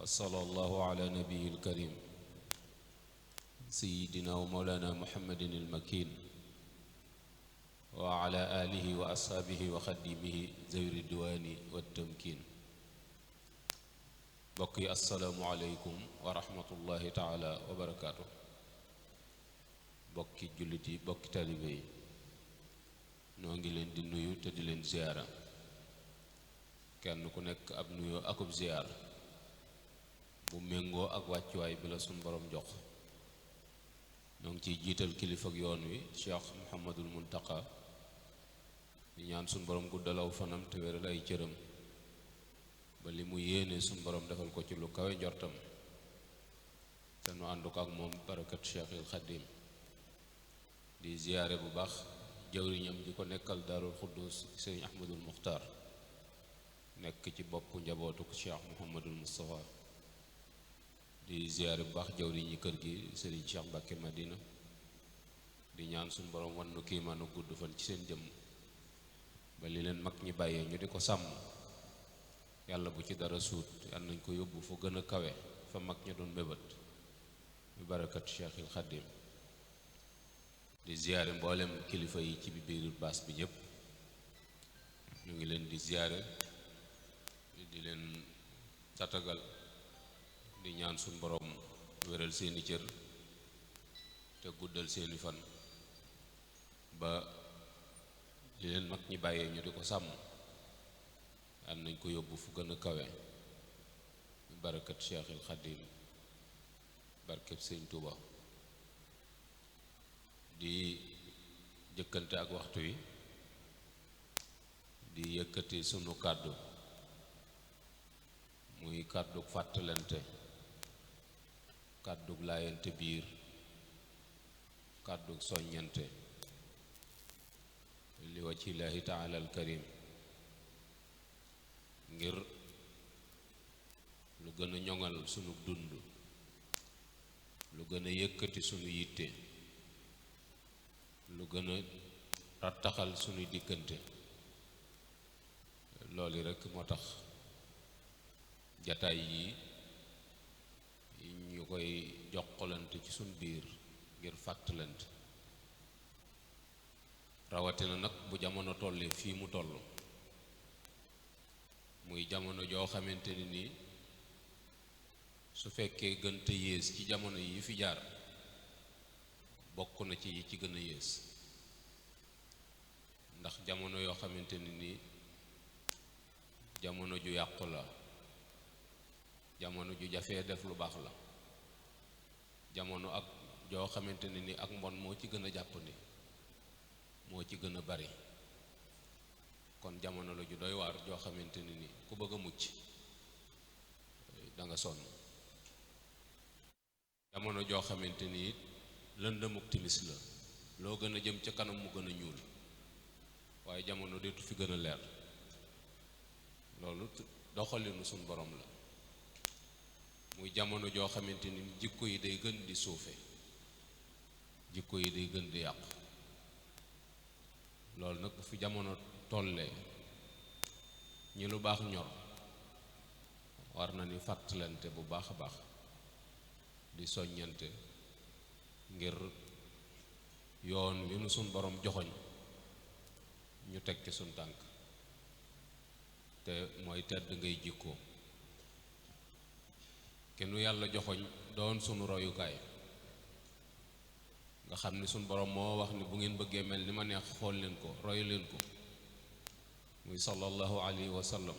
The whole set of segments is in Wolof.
وصلى الله على نبيه الكريم سيدنا ومولانا محمد المكين وعلى آله وأصحابه وخديمه ذوي الرضوان والتمكين. بقي السلام عليكم ورحمة الله تعالى وبركاته. بقي جلتي بقي طالبي noo ngi leen di nuyu te di leen ziyaara kenn ku nekk ab nuyoo akub ziyaar bu méngoo ak wàccuwaay bi la suñ borom jox. noo ngi ciy jiital kilifa ak yoon wi Cheikh Mouhamadul Muntaqa di ñaan suñ borom guddalaw fanam te wéral ay cëram ba li mu yéene suñ borom defal ko ci lu kawe njortam te nu ànd ko ak moom barakat Cheikhil Xadim. di ziyaare bu baax jawriñam di ko nekkal Daarul Xuddus Sëriñ Ahmadul Muxtaar nekk ci boppu njabootu Cheikh Mouhamadul Moustapha. di ziyaare bu baax jawriñi kër gi Sëriñ Cheikh Mbàkke Madina di ñaan suñu borom wan nu kiimaanu gudd fan ci seen jëmm ba li leen mag ñi bàyyee ñu di ko sàmm yàlla bu ci dara suut yàlla nañ ko yóbbu fu gën a kawe fa mag ña doon mébét bi barakat Cheikhil Xadim. di ziyaare mboolem kilifa yi ci biir baas bi ñëpp ñu ngi leen di ziyaare di leen tatagal di ñaan suñ borom wéral seeni cër te guddal seeni fan ba li leen mag ñi bàyyee ñu di ko sàmm am nañ ko yóbbu fu gën a kawe barakat Cheikhil Xadim barkeb Sëñ Tuuba. di jëkkante ak waxtu wi di yëkkati sunu kàddu muy kàddug fàttalante kàddug laayante biir kàddug soññante li wajhillaahi taala al karim ngir lu gën a ñoŋal sunu dund lu gën a yëkkati sunu yitte lu gën a rattaxal suñuy diggante. loolu rekk moo tax jataay yi ñu koy jokkalante ci suñ biir ngir fàttalante rawatina nag bu jamono tollee fii mu toll muy jamono joo xamante ni nii su fekkee gënte yées ci jamono yi fi jaar bokk na ci yi ci gën a yées ndax jamono yoo xamante ni nii jamono ju yàqu la jamono ju jafee def lu baax la jamono ak joo xamante ni nii ak mbon moo ci gën a jàppandi moo ci gën a bari kon jamono la ju doy waar joo xamante ni nii ku bëgg a mucc da nga sonn jamono joo xamante ni lëndëmuk timis la loo gën a jëm ca kanam mu gën a ñuul waaye jamono deetu fi gën a leer. loolu doxalinu suñ borom la muy jamono joo xamante ni jikko yi day gën di suufe jikko yi day gën di yàqu. loolu nag bu fi jamono tollee ñi lu baax ñor war na ni fàttalante bu baax a baax di soññante ngir yoon wi nu suñ borom joxoñ ñu teg ci suñ tànk te mooy tedd ngay jikko kenn yàlla joxoñ doon sunu royukaay nga xam ni suñ borom moo wax ni bu ngeen bëggee mel ni ma neex xool leen ko roy leen ko muy sallallahu alayhi wa sallam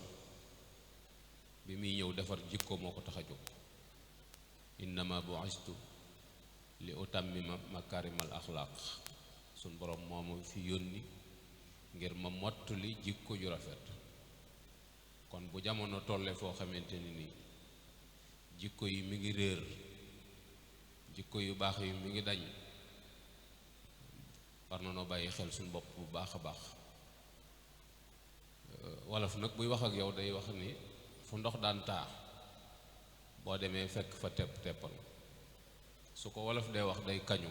bi muy ñëw defar jikko moo ko tax a jóg. innama bu'istu li utammima makarimal axlaaq suñ borom moo ma fi yónni ngir ma mottali jikko ju rafet. kon bu jamono tollee foo xamante ni nii jikko yi mi ngi réer jikko yu baax yi mi ngi dañ war na noo bàyyi xel suñ bopp bu baax a baax. wolof nag buy wax ak yow day wax ni fu ndox daan taa boo demee fekk fa tepp-teppal su ko wolof dee wax day kañu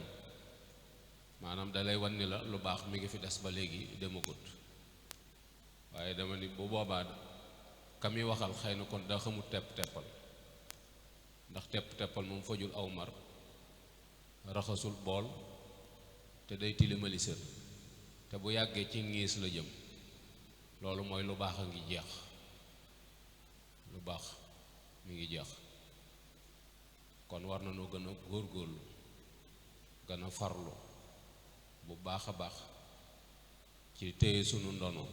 maanaam dalay wan ni la lu baax mi ngi fi des ba léegi demagut waaye dama ni bu boobaa ka muy waxal xëy na kon daa xamul tepp-teppal ndax tepp-teppal moom fajul aw mar raxasul bool te day tilimali sër te bu yàggee ci ngiis la jëm loolu mooy lu baax a ngi jeex lu baax mi ngi jeex kon war na noo gën a góorgóorlu gën a farlu bu baax a baax ci téye sunu ndono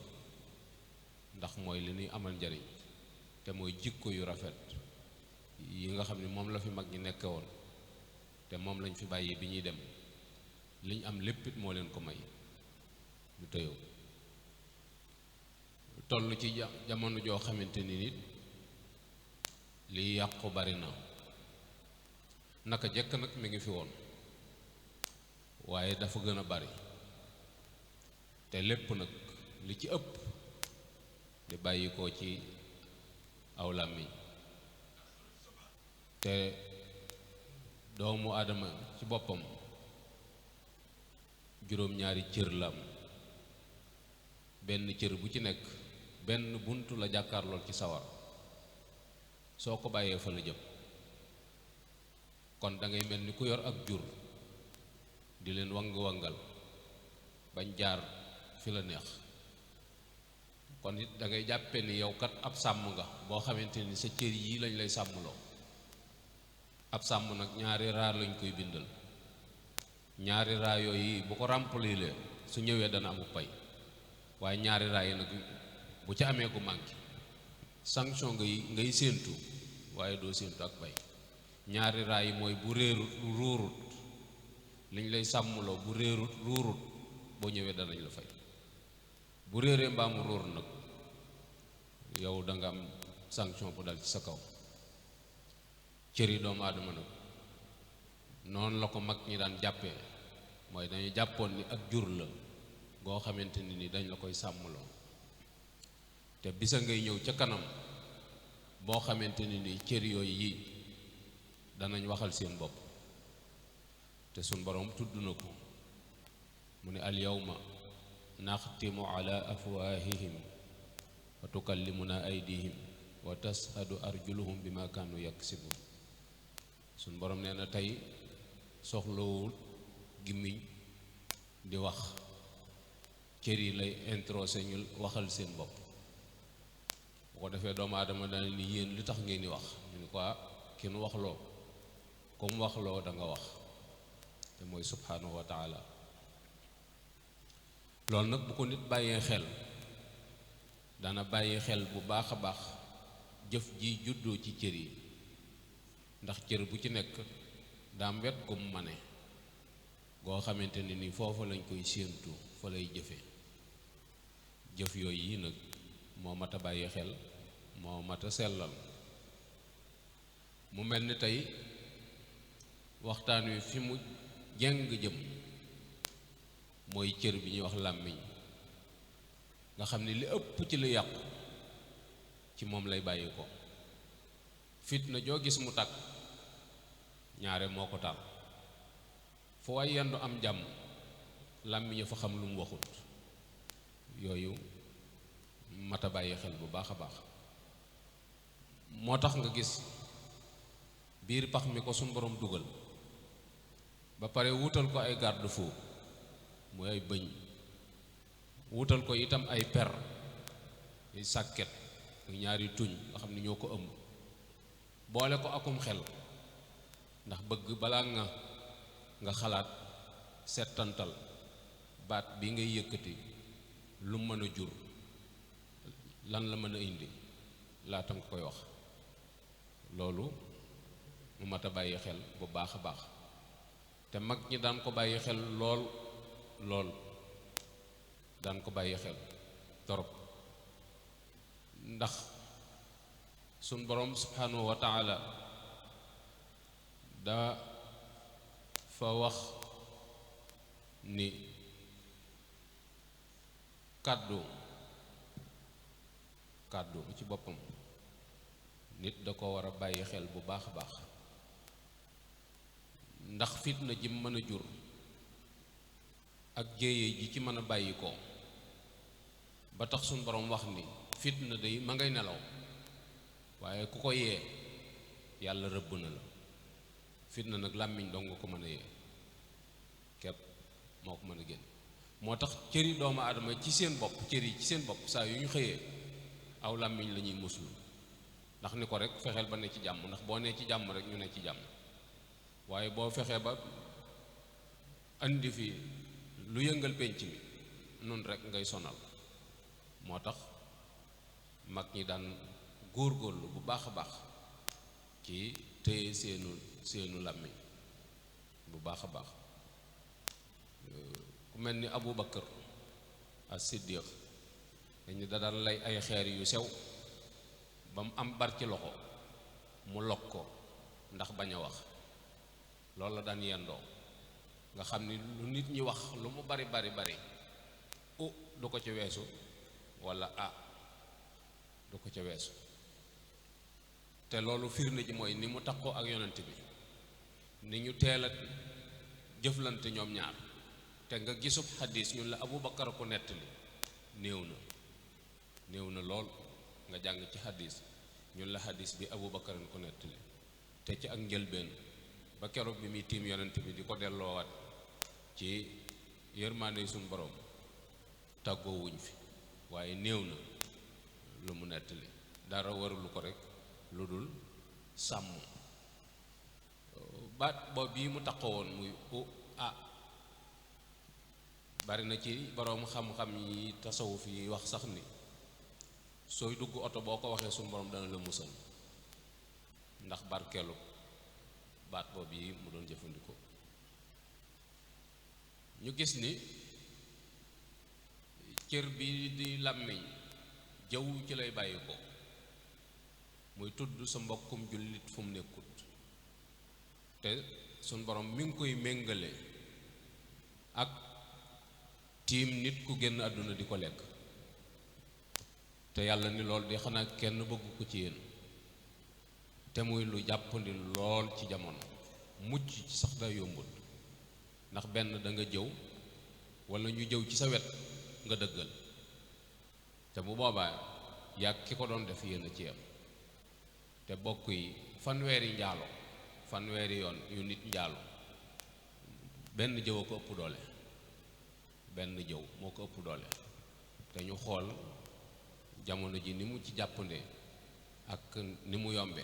ndax mooy li ñuy amal njariñ te mooy jikko yu rafet yi nga xam ne moom la fi mag ñi nekke woon te moom lañ fi bàyyi bi ñuy dem liñ am léppit moo leen ko may ñu tëyoo toll ci jamono joo xamante ni nit liy yàqu bari na naka jekk nag mi ngi fi woon waaye dafa gën a bari te lépp nag li ci ëpp di bàyyi ko ci aw làmmiñ te doomu aadama ci boppam juróom-ñaari cër la am benn cër bu ci nekk benn bunt la jàkkaarlool ci sawar soo ko bàyyee fa la jëm kon da ngay mel ni ku yor ak jur di leen wang-wangal bañ jaar fi la neex kon it da ngay jàppe ni yow kat ab sàmm nga boo xamante ni sa cër yii lañ lay sàmmloo ab sàmm nag ñaari raar lañ koy bindal ñaari raa yooyu bu ko remplir su ñëwee dana amu pay waaye ñaari raa yi nag bu ci amee ku manqué sanction ngay séentu waaye doo séentu ak pay ñaari raa yi mooy bu réerut ruurut liñ lay sàmmloo bu réerut ruurut boo ñëwee danañ la fay bu réeree mbaamu ruur nag yow da nga am sanction bu dal ci sa kaw cëri doomu aadama nag noonu la ko mag ñi daan jàppee mooy dañu jàppoon ni ak jur la goo xamante ni dañ la koy sàmmloo te bisa ngay ñëw ca kanam boo xamante ni cër yooyu yi danañ waxal seen bopp te suñ borom tudd na ko mu ne al yawma naxtimu ala afwaahihim wa tukallimuna aydihim wa tashhadu arjuluhum bima kaanu yaksibun suñ borom nee na tey soxlawul gimmiñ di wax cër yi lay introsé ñu waxal seen bopp bu ko defee doomu aadama dana ni yéen li tax ngeen di wax ñu ni ko ki nu waxloo comme waxloo da nga wax te mooy subhanahu wa taala loolu nag bu ko nit bàyyee xel dana bàyyi xel bu baax a baax jëf ji juddoo ci cër yi ndax cër bu ci nekk daam wet gu mu mane goo xamante ne ni foofa lañ koy séentu fa lay jëfe jëf yooyu yi nag moo mat a bàyyi xel moo mat a sellal mu mel ni tey waxtaan wi fi mu jeng jëm mooy cër bi ñuy wax làmmiñ nga xam ne li ëpp ci lu yàqu ci moom lay bàyyi ko fitna joo gis mu tàkk ñaare moo ko taal fu way yendu am jàmm làmmiñ fa xam lu mu waxut yooyu mat a bàyyi xel bu baax a baax moo tax nga gis biir pax mi ko suñ borom dugal ba pare wutal ko ay garde-fou mooy ay bëñ wutal ko itam ay per ay sàkket ak ñaari tuñ nga xam ne ñoo ko ëmb boole ko akum xel ndax bëgg balaa nga xalaat settantal baat bi ngay yëkkati lu mën a jur lan la mën a indi laata nga koy wax loolu mu mat a bàyyi xel bu baax a baax te mag ñi daan ko bàyyi xel lool daan ko bàyyi xel torop ndax sun borom subhanahu wa taala daa fa wax ni kàddu ci boppam nit da ko war a bàyyi xel bu baax a baax ndax fitna ji mën a jur ak jéeye ji ci mën a bàyyi ko ba tax suñ borom wax ni fitna day ma ngay nelaw waaye ku ko yee yàlla rëbb na la. fitna nag làmmiñ dong nga ko mën a yee képp moo ko mën a génn. moo tax cëri doomu aadama ci seen bopp cër yi ci seen bopp saa yu ñu xëyee aw làmmiñ la ñuy muslu ndax ni ko rek fexeel ba ne ci jàmm, ndax boo nee ci jàmm rek ñu ne ci jàmm. waaye boo fexee ba andi fi lu yëngal penc mi nun rek ngay sonal. moo tax mag ñi daan góorgóorlu bu baax a baax ci téye seenu làmmiñ bu baax a baax. ku mel ni Abu Bakar as-Siddiq dañu da daan lay ay xeer yu sew ba mu am bar ci loxo mu lok ko ndax bañ a wax. loolu la daan yendoo nga xam ni lu nit ñi wax lu mu bari du ko ca weesu walla du ko ca weesu. te loolu firnde ji mooy ni mu takkoo ak yonent bi, ni ñu teel a jëflante ñoom ñaar. te nga gisub xadis ñun la Abu Bakar ko nettali néew na lool nga jàng ci xadis ñun la xadis bi Abu Bakar ko nettali te ci ak njëlbeen ba keroog bi muy tiim yonent bi di ko delloowaat ci yërmaande suñu borom tàggoo wuñ fi, waaye néew na lu mu nettali. dara warulu ko rek lu dul sàmm baat boobu bii mu taxawoon muy bari na ci boroom xam-xam yi tasawuf yi wax sax ni sooy dugg oto boo ko waxee suñu borom dana la musal ndax barkeelu baat boobu yi mu doon jëfandikoo. ñu gis ni cër bi di làmmiñ jaww ci lay bàyyi ko muy tudd sa mbokkum jullit fu mu nekkut, te suñ borom mi ngi koy méngale ak tiim nit ku génn àdduna di ko lekk. te yàlla ni lool di xanaa kenn bëggu ko ci yéen, te muy lu jàppandi lool ci jamono. mucc ci sax da yombut, ndax benn da nga jëw walla ñu jëw ci sa wet nga dëggal, te bu boobaa yàgg ki ko doon def yéen a ci yam. te bokk yi fanweeri yoon yu nit njaalo benn jëw a ko ëpp doole, benn jëw moo ko ëpp doole. te ñu xool jamono ji ni mu ci jàppande ak ni mu yombe,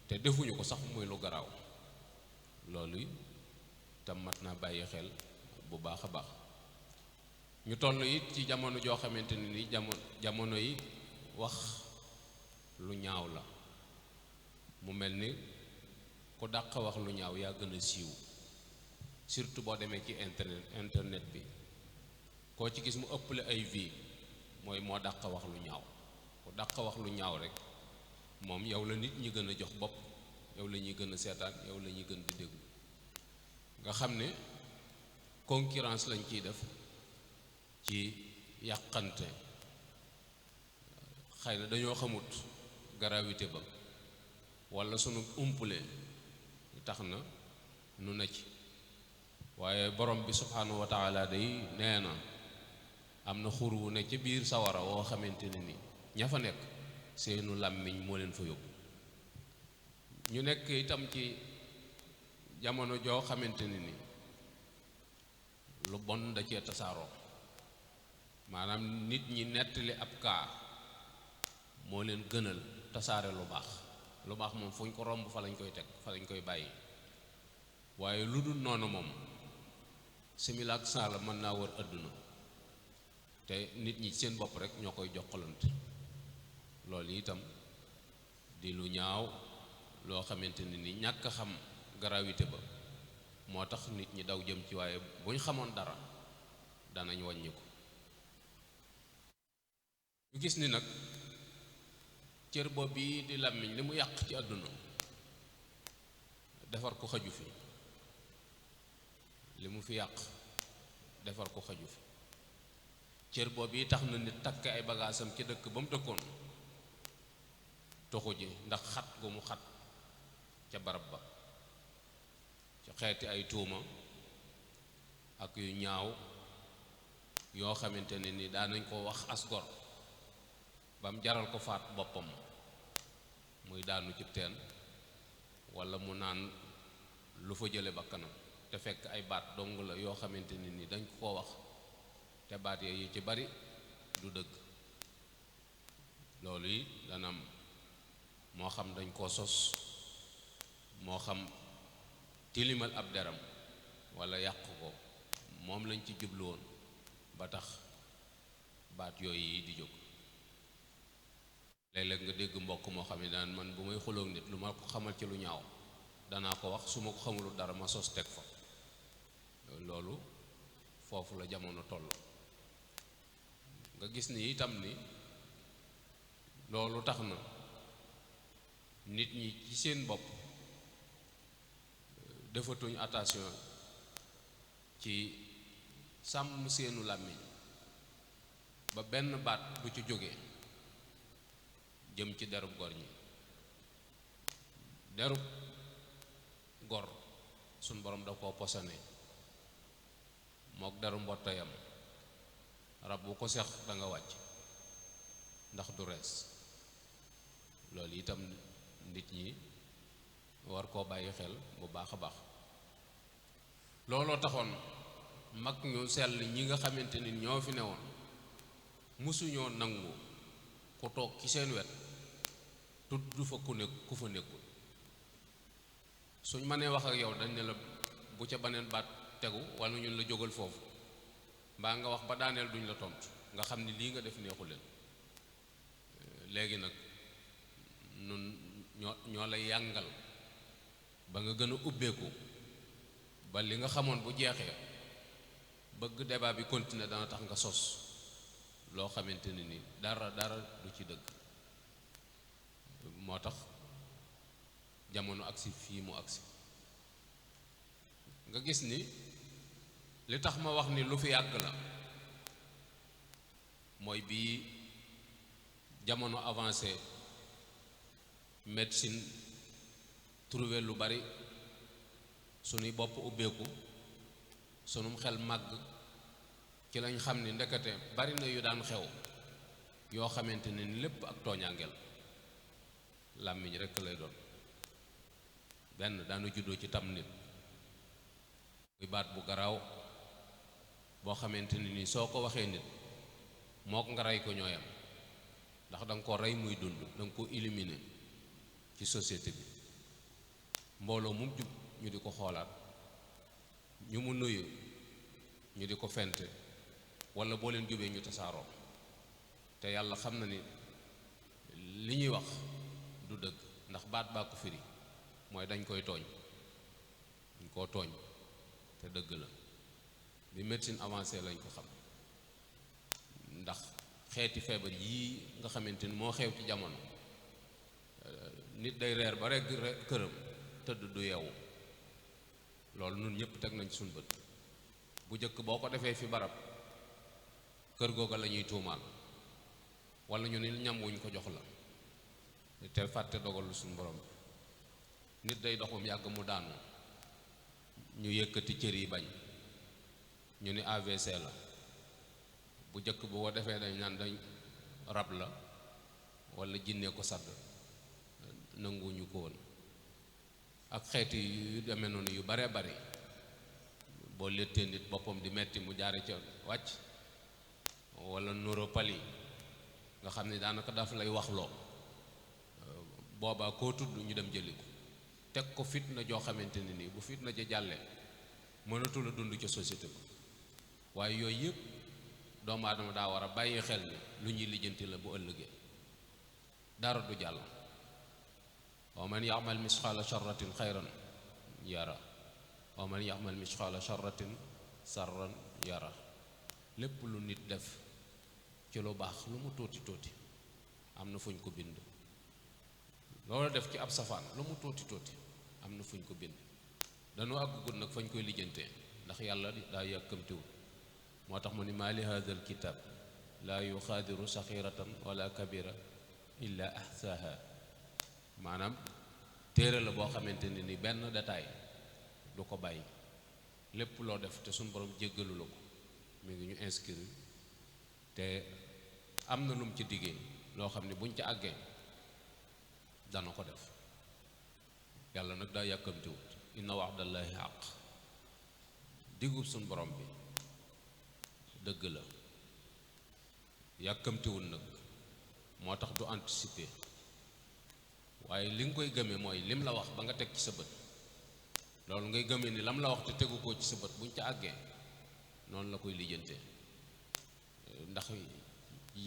te defuñu ko sax muy lu garaaw. loolu tam mat naa bàyyi xel bu baax a baax. ñu toll it ci jamono joo xamante ni jamono yi wax lu ñaaw la. mu mel ni ku dàq wax lu ñaaw yaa gën a siiw, surtout boo demee ci internet bi. koo ci gis mu ëpple ay vie mooy moo dàq wax lu ñaaw. ku dàq wax lu ñaaw rek moom yow la nit ñi gën a jox bopp, yow la ñuy gën a seetaan, yow la ñuy gën di déglu. nga xam ne concurrence lañ ciy def ci yàqante. xëy na dañoo xamut gravité ba walla sunu umpule tax na nu na ci, waaye borom bi subhanahu wa taala day nee na am na xur wu ne ci biir sawara woo xamante ne ni ña fa nekk seenu làmmiñ moo leen fa yóbbu. ñu nekk itam ci jamono joo xamante ne ni lu bon da cee tasaaroo, maanaam nit ñi nettali ab kaa moo leen gënal tasaare lu baax. lu baax moom fu ñu ko romb fa lañ koy teg, fa lañ koy bàyyi. waaye lu dul noonu moom simila ak saala mën naa wër àdduna, te nit ñi seen bopp rek ñoo koy jokkalante. loolu itam di lu ñaaw loo xamante ne ni ñàkk a xam gravité ba moo tax nit ñi daw jëm ci, waaye bu ñu xamoon dara danañ wàññi ko. ñu gis ni nag cër boobu bii di làmmiñ li mu yàq ci àdduna defar ko xaju fi, li mu fi yàq defar ko xaju fi. cër boobu yi tax na nit takk ay bagaasam ci dëkk ba mu dëkkoon toxu ji ndax xat gu mu xat ca barab ba, ci xeeti ay tuuma ak yu ñaaw yoo xamante ne ni daanañ ko wax asgor ba mu jaral ko faat boppam, muy daanu ci teen walla mu naan lu fa jële bakkanam te fekk ay baat dong la yoo xamante ni dañ koo wax te baat yi ci bari du dëgg. loolu yi dana am moo xam dañ koo sos moo xam tilimal ab deram walla yàq ko moom lañ ci jublu woon ba tax baat yooyu yi di jóg. léeg-léeg nga dégg mbokk moo xam ne daan man bu may xuloog nit lu ma ko xamal ci lu ñaaw danaa ko wax su ma ko xamulu dara ma sos teg fa. loolu foofu la jamono toll. nga gis ni itam ni loolu tax na nit ñi ci seen bopp defatuñ attention ci sàmm seenu làmmiñ ba benn baat du ci jóge jëm ci derub gor ñi. derub gor suñ borom da koo posone mook deru mbottayam rab bu ko sex da nga wàcc ndax du rees. loolu itam nit ñi war koo bàyyi xel bu baax a baax. looloo taxoon mag ñu sell ñi nga xamante ni ñoo fi newoon musuñoo nangu ku toog ci seen wet tudd fa ku fa nekkul. suñ mënee wax ak yow dañ ne la bu ca baneen baat tegu walla ñun la jógal foofu mbaa nga wax ba daaneel duñ la tontu nga xam ni lii nga def neexu leen. léegi nag nun ñoo lay yàngal ba nga gën a ubbeeku ba li nga xamoon bu jeexee bëgg débat bi continuer dana tax nga sos loo xamante ni dara du ci dëgg. moo tax jamono agsi fii mu agsi nga gis ni li tax ma wax ni lu fi yàgg la mooy bii jamono avancé médecine trouvé lu bari sunuy bopp ubbeeku sunum xel màgg ci lañ xam ni ndekete bari na yu daan xew yoo xamante ne ni lépp ak tooñaangeel làmmiñ rekk lay doon. benn daanu juddoo ci tam nit muy baat bu garaaw boo xamante ne ni soo ko waxee nit mook nga rey ko ñooyam ndax danga ko rey muy dund danga ko éliminer ci société bi. mbooloo mu jub ñu di ko xoolaat ñu mu nuyu ñu di ko fente walla boo leen jubee ñu tasaaroo te yàlla xam na ni li ñuy wax du dëgg ndax baat baa ko firi mooy dañ koy tooñ dañ koo tooñ te dëgg la. bi médecine avancée lañ ko xam ndax xeeti feebar yii nga xamante ni moo xew ci jamono nit day reer ba rekk këram tëdd du yeewu. loolu nun ñëpp teg nañ suñ bët. bu njëkk boo ko defee fi barab kër googa la ñuy tuumaal walla ñu ni ñam wuñ ko jox la te fàtte dogalu suñ borom. nit day doxum yàgg mu daanu ñu yëkkati cër yi bañ ñu ni AVC la. bu njëkk bu ko defee dañ naan dañ rab la walla jinne ko sadd nanguwuñu ko woon ak xeeti yu demee noonu yu bare bari. boo léttee nit boppam di metti mu jaare ca wàcc walla neuropathie nga xam ne daanaka daf lay waxloo boobaa koo tudd ñu dem jëli ko teg ko fitna joo xamante ne nii bu fitna ja jàllee mënatul a dund ca société ba. waaye yooyu yëpp doomu aadama daa war a bàyyi xel ni lu ñuy lijjanti la bu ëllëgee dara du jàll. wa man ya'mal misqaala sharratin xayran yara wa man ya'mal misqaala sharratin sarran yara. lépp lu nit def ci lu baax lu mu tuuti tuuti am na fuñ ko bind. loolu def ci ab safaan lu mu tuuti tuuti am na fuñ ko bind. dañoo àggugut nag fañ koy lijjantee ndax yàlla daa yàkkamtiwul. moo tax mu ni maa li haadha al kitaab laa yuxaadiru saxiratan wala kabira illa ahsaaha. maanaam téere la boo xamante ne ni benn détail du ko bàyyi. lépp loo def te suñ borom jéggalu la ko mi ngi ñu inscrire te am na lum ci diggee loo xam ne buñ ca àggee dana ko def. yàlla nag daa yàkkamtiwut inna wa'dallahi haqq digub suñ borom bi dëgg la yàkkamtiwul nag moo tax du anticiper waaye li nga koy gëmee mooy lim la wax ba nga teg ci sa bët loolu ngay gëmee ni lam la wax te tegu ko ci sa bët buñ ca àggee noonu la koy lijjante ndax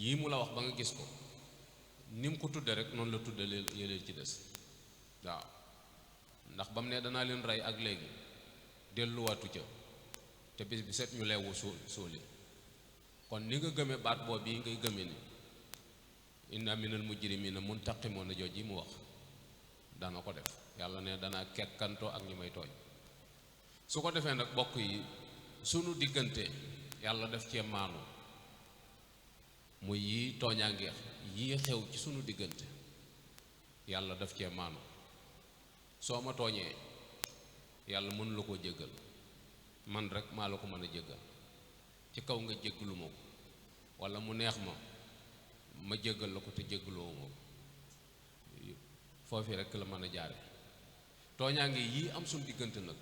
yii mu la wax ba nga gis ko ni mu ko tudde rek noonu la tudde yëleel ci des waaw ndax ba mu ne danaa leen rey ak léegi delluwaatu ca te bis bi set ñu leewu suuli kon ni nga gëmee baat boobu yi ngay gëmee ni inna minal mujrimina muntaqimoon na jooj yi mu wax dana ko def yàlla ne danaa kekkantoo ak ñi may tooñ su ko defee nag bokk yi sunu diggante yàlla def cee maanu muy yii tooñaange yii xew ci sunu diggante yàlla def cee maanu soo ma tooñee yàlla mënu la koo jéggal man rek maa la ko mën a jéggal ci kaw nga jéggalu ma ko walla mu neex ma jéggal la ko te jéggaloo ma ko foofu rek la mën a jaare tooñaange yii am suñ diggante nag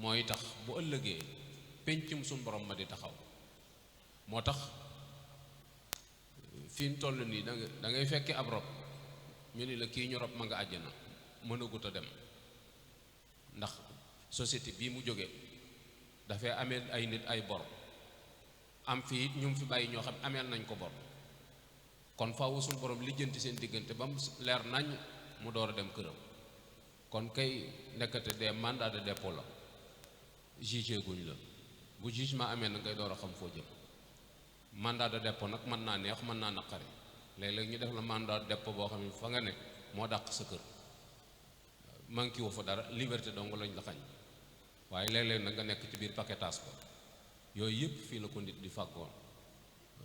mooy tax bu ëllëgee péncum suñ borom ma di taxaw moo tax fi mu toll nii da ngay fekke ab rob ñu ni la kii ñu rob ma nga àjjana mënagut a dem ndax société bii mu jóge dafay ameel ay nit ay bor am fii it ñu fi bàyyi ñoo xam ameel nañ ko bor kon faawu suñu borom lijjanti seen diggante ba mu leer nañ mu door a dem këram kon kay nekkate des mandats de dépôt la jugé guñ la bu jugement amee na ngay door a xam foo jëm mandat de dépôt nag mën naa neex mën naa naqari léeg-léeg ñu def la mandat de dépôt boo xam ne fa nga ne moo dàq sa kër manqué woo fa dara liberté dong lañ la xañ waaye léeg-léeg nag nga nekk ci biir paquetage ba yooyu yëpp fii la ko nit di fàggoon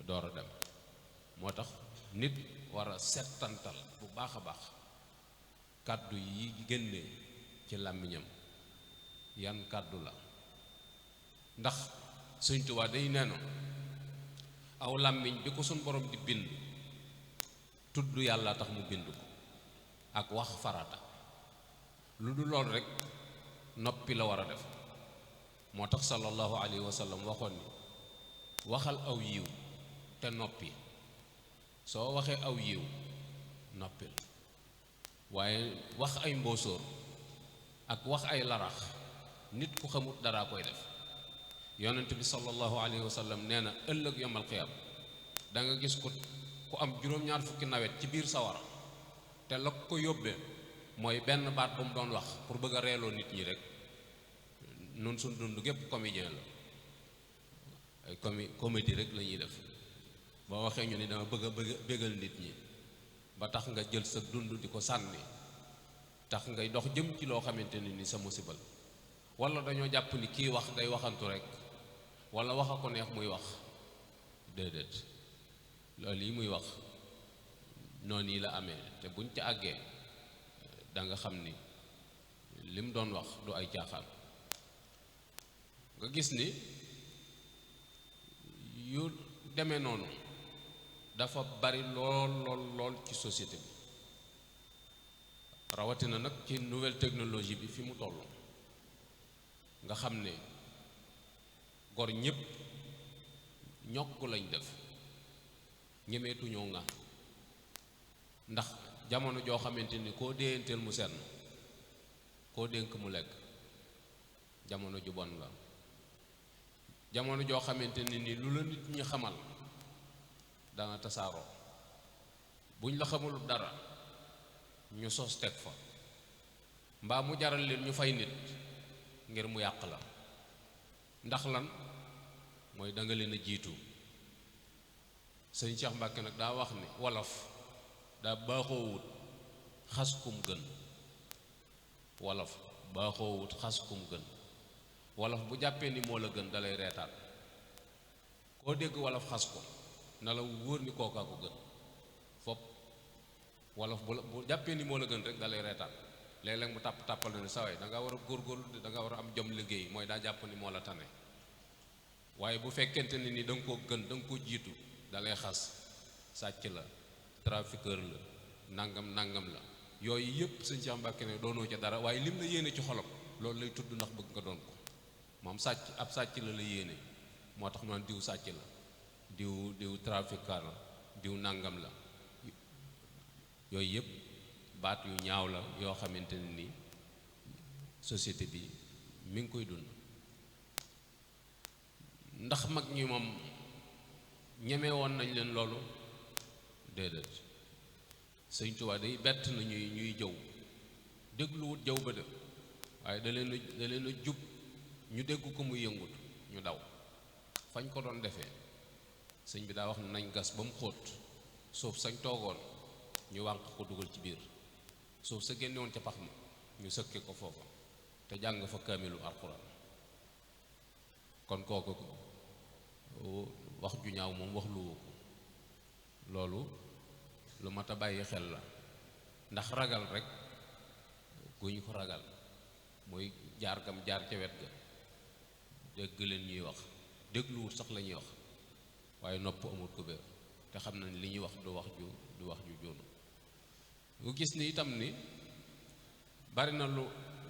door a dem moo tax nit war a settantal bu baax a baax kàddu yi génne ci làmmiñam yan kàddu la ndax Sëñ Tuubaa day neeno aw làmmiñ bi ko suñ borom di bind tudd yàlla tax mu bind ko ak wax farata lu du lool rek noppi la war a def moo tax sallallahu alayhi wa sallam waxoon ni waxal aw yiw te noppi soo waxee aw yiw noppil waaye wax ay mboosóor ak wax ay larax nit ku xamut dara koy def yonent bi sallallahu alayhi wa sallam nee na ëllëg yomal xiyam da nga gis ku am juróom-ñaar fukki nawet ci biir sawara te la ko yóbbee mooy benn baat bu mu doon wax pour bëgg a reeloo nit ñi rek nun suñ dund gépp comédien la ay comédie rek la ñuy def boo waxee ñu ni dama bëgg a bégal nit ñi ba tax nga jël sa dund di ko sànni tax ngay dox jëm ci loo xamante ni sa musibal wala dañoo jàpp ni kii wax day waxantu rek wala wax a ko neex muy wax déedéet loolu yi muy wax noonu yi la amee te buñ ca àggee da nga xam ni lim doon wax du ay caaxaan nga gis ni yu demee noonu dafa bari lool ci société bi rawatina nag ci nouvelle technologie bi fi mu toll nga xam ne gor ñépp ñokk lañ def ñemeetuñoo nga ndax jamono joo xamante ni koo déyanteel mu senn koo dénk mu lekk jamono ju bon la jamono joo xamante ni lu la nit ñi xamal dana tasaaroo buñ la xamul dara ñu sos teg fa mbaa mu jaral leen ñu fay nit ngir mu yàq la ndax lan mooy da nga leen a jiitu sëñ Cheikh Mbàkke nag daa wax ni wolof daa baaxoowut xas kum gën wolof baaxoowut xas kum gën wolof bu jàppee ni moo la gën dalay reetaan koo dégg wolof xas ko na la wóor ni kookaa ko gën fopp wolof bu jàppee ni moo la gën rek dalay reetaan léeg-léeg mu tàppal na ne saway da nga war a góorgóorlu da nga war a am jom liggéey mooy daa jàpp ni moo la tane waaye bu fekkente ne ni da nga koo gën da nga koo jiitu dalay xas sàcc la trafiqueur la nangam la yooyu yëpp sëñ Cheikh Mbacke ne doonoo ca dara waaye lim la yéene ci xolam loolu lay tudd ndax bëgg nga doon ko moom sàcc ab sàcc la yéene moo tax mu naan diw sàcc la diw trafiquant la diw nàngam la yooyu yëpp baat yu ñaaw la yoo xamante ne ni société bi mi ngi koy dund ndax mag ñi moom ñeme woon nañ leen loolu déedéet sëñ Tuubaa day bett na ñuy jëw dégluwut jëw ba de waaye da leen a jub ñu dégg ko muy yëngut ñu daw fañ ko doon defee sëñ bi daa wax ne nañ gas ba mu xóot suuf sañ toogoon ñu wànq ko dugal ci biir suuf sa génne woon ca pax ma ñu sëkke ko foofa te jàng fa kaamilu alxuraan kon kooku wax ju ñaaw moom wax luwu ko loolu lu mat a bàyyi xel la ndax ragal rek gu ñu ko ragal mooy jaar gam jaar ca wet ga dégg leen ñuy wax dégluwut sax la ñuy wax waaye nopp amul kubéer te xam nañ li ñuy wax du wax ju joonu nga gis ni itam ni bari na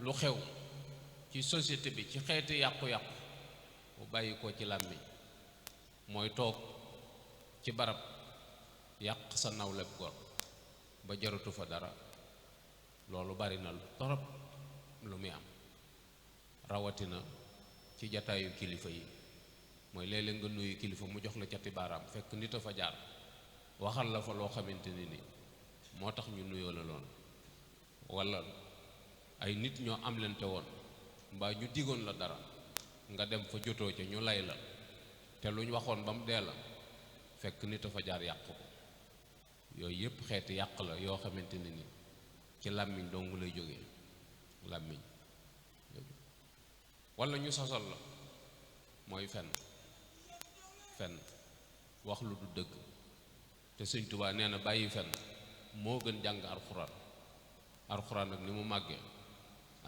lu xew ci société bi ci xeeti yàqu-yàqu bu bàyyi ko ci làmmiñ mooy toog ci barab yàq sa nawleb gor ba jaratu fa dara loolu bari na torop lu muy am rawatina ci jataayu kilifa yi mooy léeg-léeg nga nuyu kilifa mu jox la cati baaraam fekk nit a fa jaar waxal la fa loo xamante ni moo tax ñu nuyoo la loon walla ay nit ñoo am lente woon mbaa ñu digoon la dara nga dem fa jotoo ca ñu lay la te lu ñu waxoon ba mu dee la fekk nit a fa jaar yàq ko yooyu yëpp xeeti yàq la yoo xamante ne ni ci làmmiñ dong lay jógee làmmiñ walla ñu sosal la mooy fen wax lu du dëgg te Sëñ Tuubaa nee na bàyyi fen moo gën jàng alxuraan nag ni mu màggee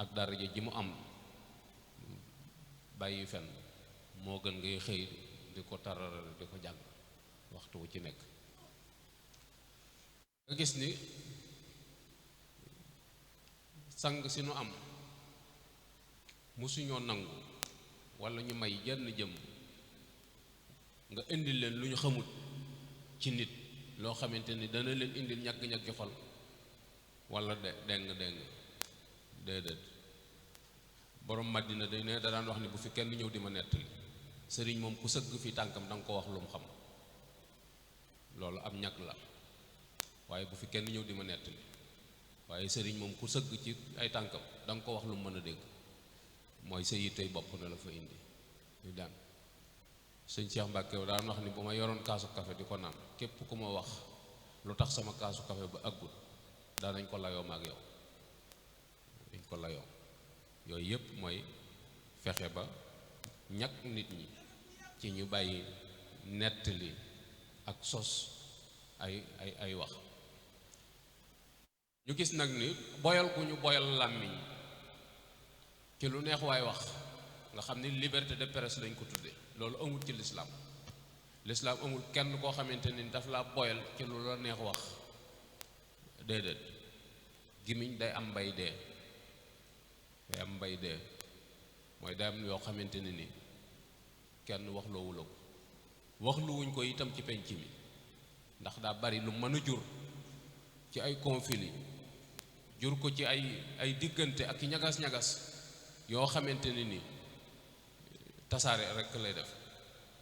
ak daraja ji mu am bàyyi fen moo gën ngay xëy di ko tararale di ko jàng waxtu wu ci nekk nga gis ni sang si nu am musuñoo nangu walla ñu may jenn jëm nga indil leen lu ñu xamut ci nit loo xamante ni dana leen indil ñagg-ñaggi xol walla deng déedéet borom Madina day ne da daan wax ni bu fi kenn ñëw di ma nettali sëriñ moom ku sëgg fi tànkam da nga ko wax lu mu xam loolu am ñag la waaye bu fi kenn ñëw di ma nettali waaye sëriñ moom ku sëgg ci ay tànkam da nga ko wax lu mu mën a dégg mooy sa yittey bopp na la fa indi ñu daan sëñ Cheikh Mbacke daan wax ni bu ma yoroon kaasu kafe di ko naan képp ku ma wax lu tax sama kaasu kafe ba àggul daanañ ko layoo ma ak yow dañ ko layoo yooyu yëpp mooy fexe ba ñàkk nit ñi ci ñu bàyyi nettali ak sos ay wax ñu gis nag ni boyal ku ñu boyal làmmiñ ci lu neex waay wax nga xam ni liberté de presse lañ ko tudde loolu amul ci lislaam amul kenn koo xamante ni daf la boyal ci lu la neex wax déedéet gimiñ day am mbay dee mooy day am yoo xamante ne ni kenn wax loowu la ko wax lu wuñ ko itam ci penc mi ndax daa bari lu mën a jur ci ay conflit jur ko ci ay diggante ak i ñagas-ñagas yoo xamante ne ni tasaare rekk lay def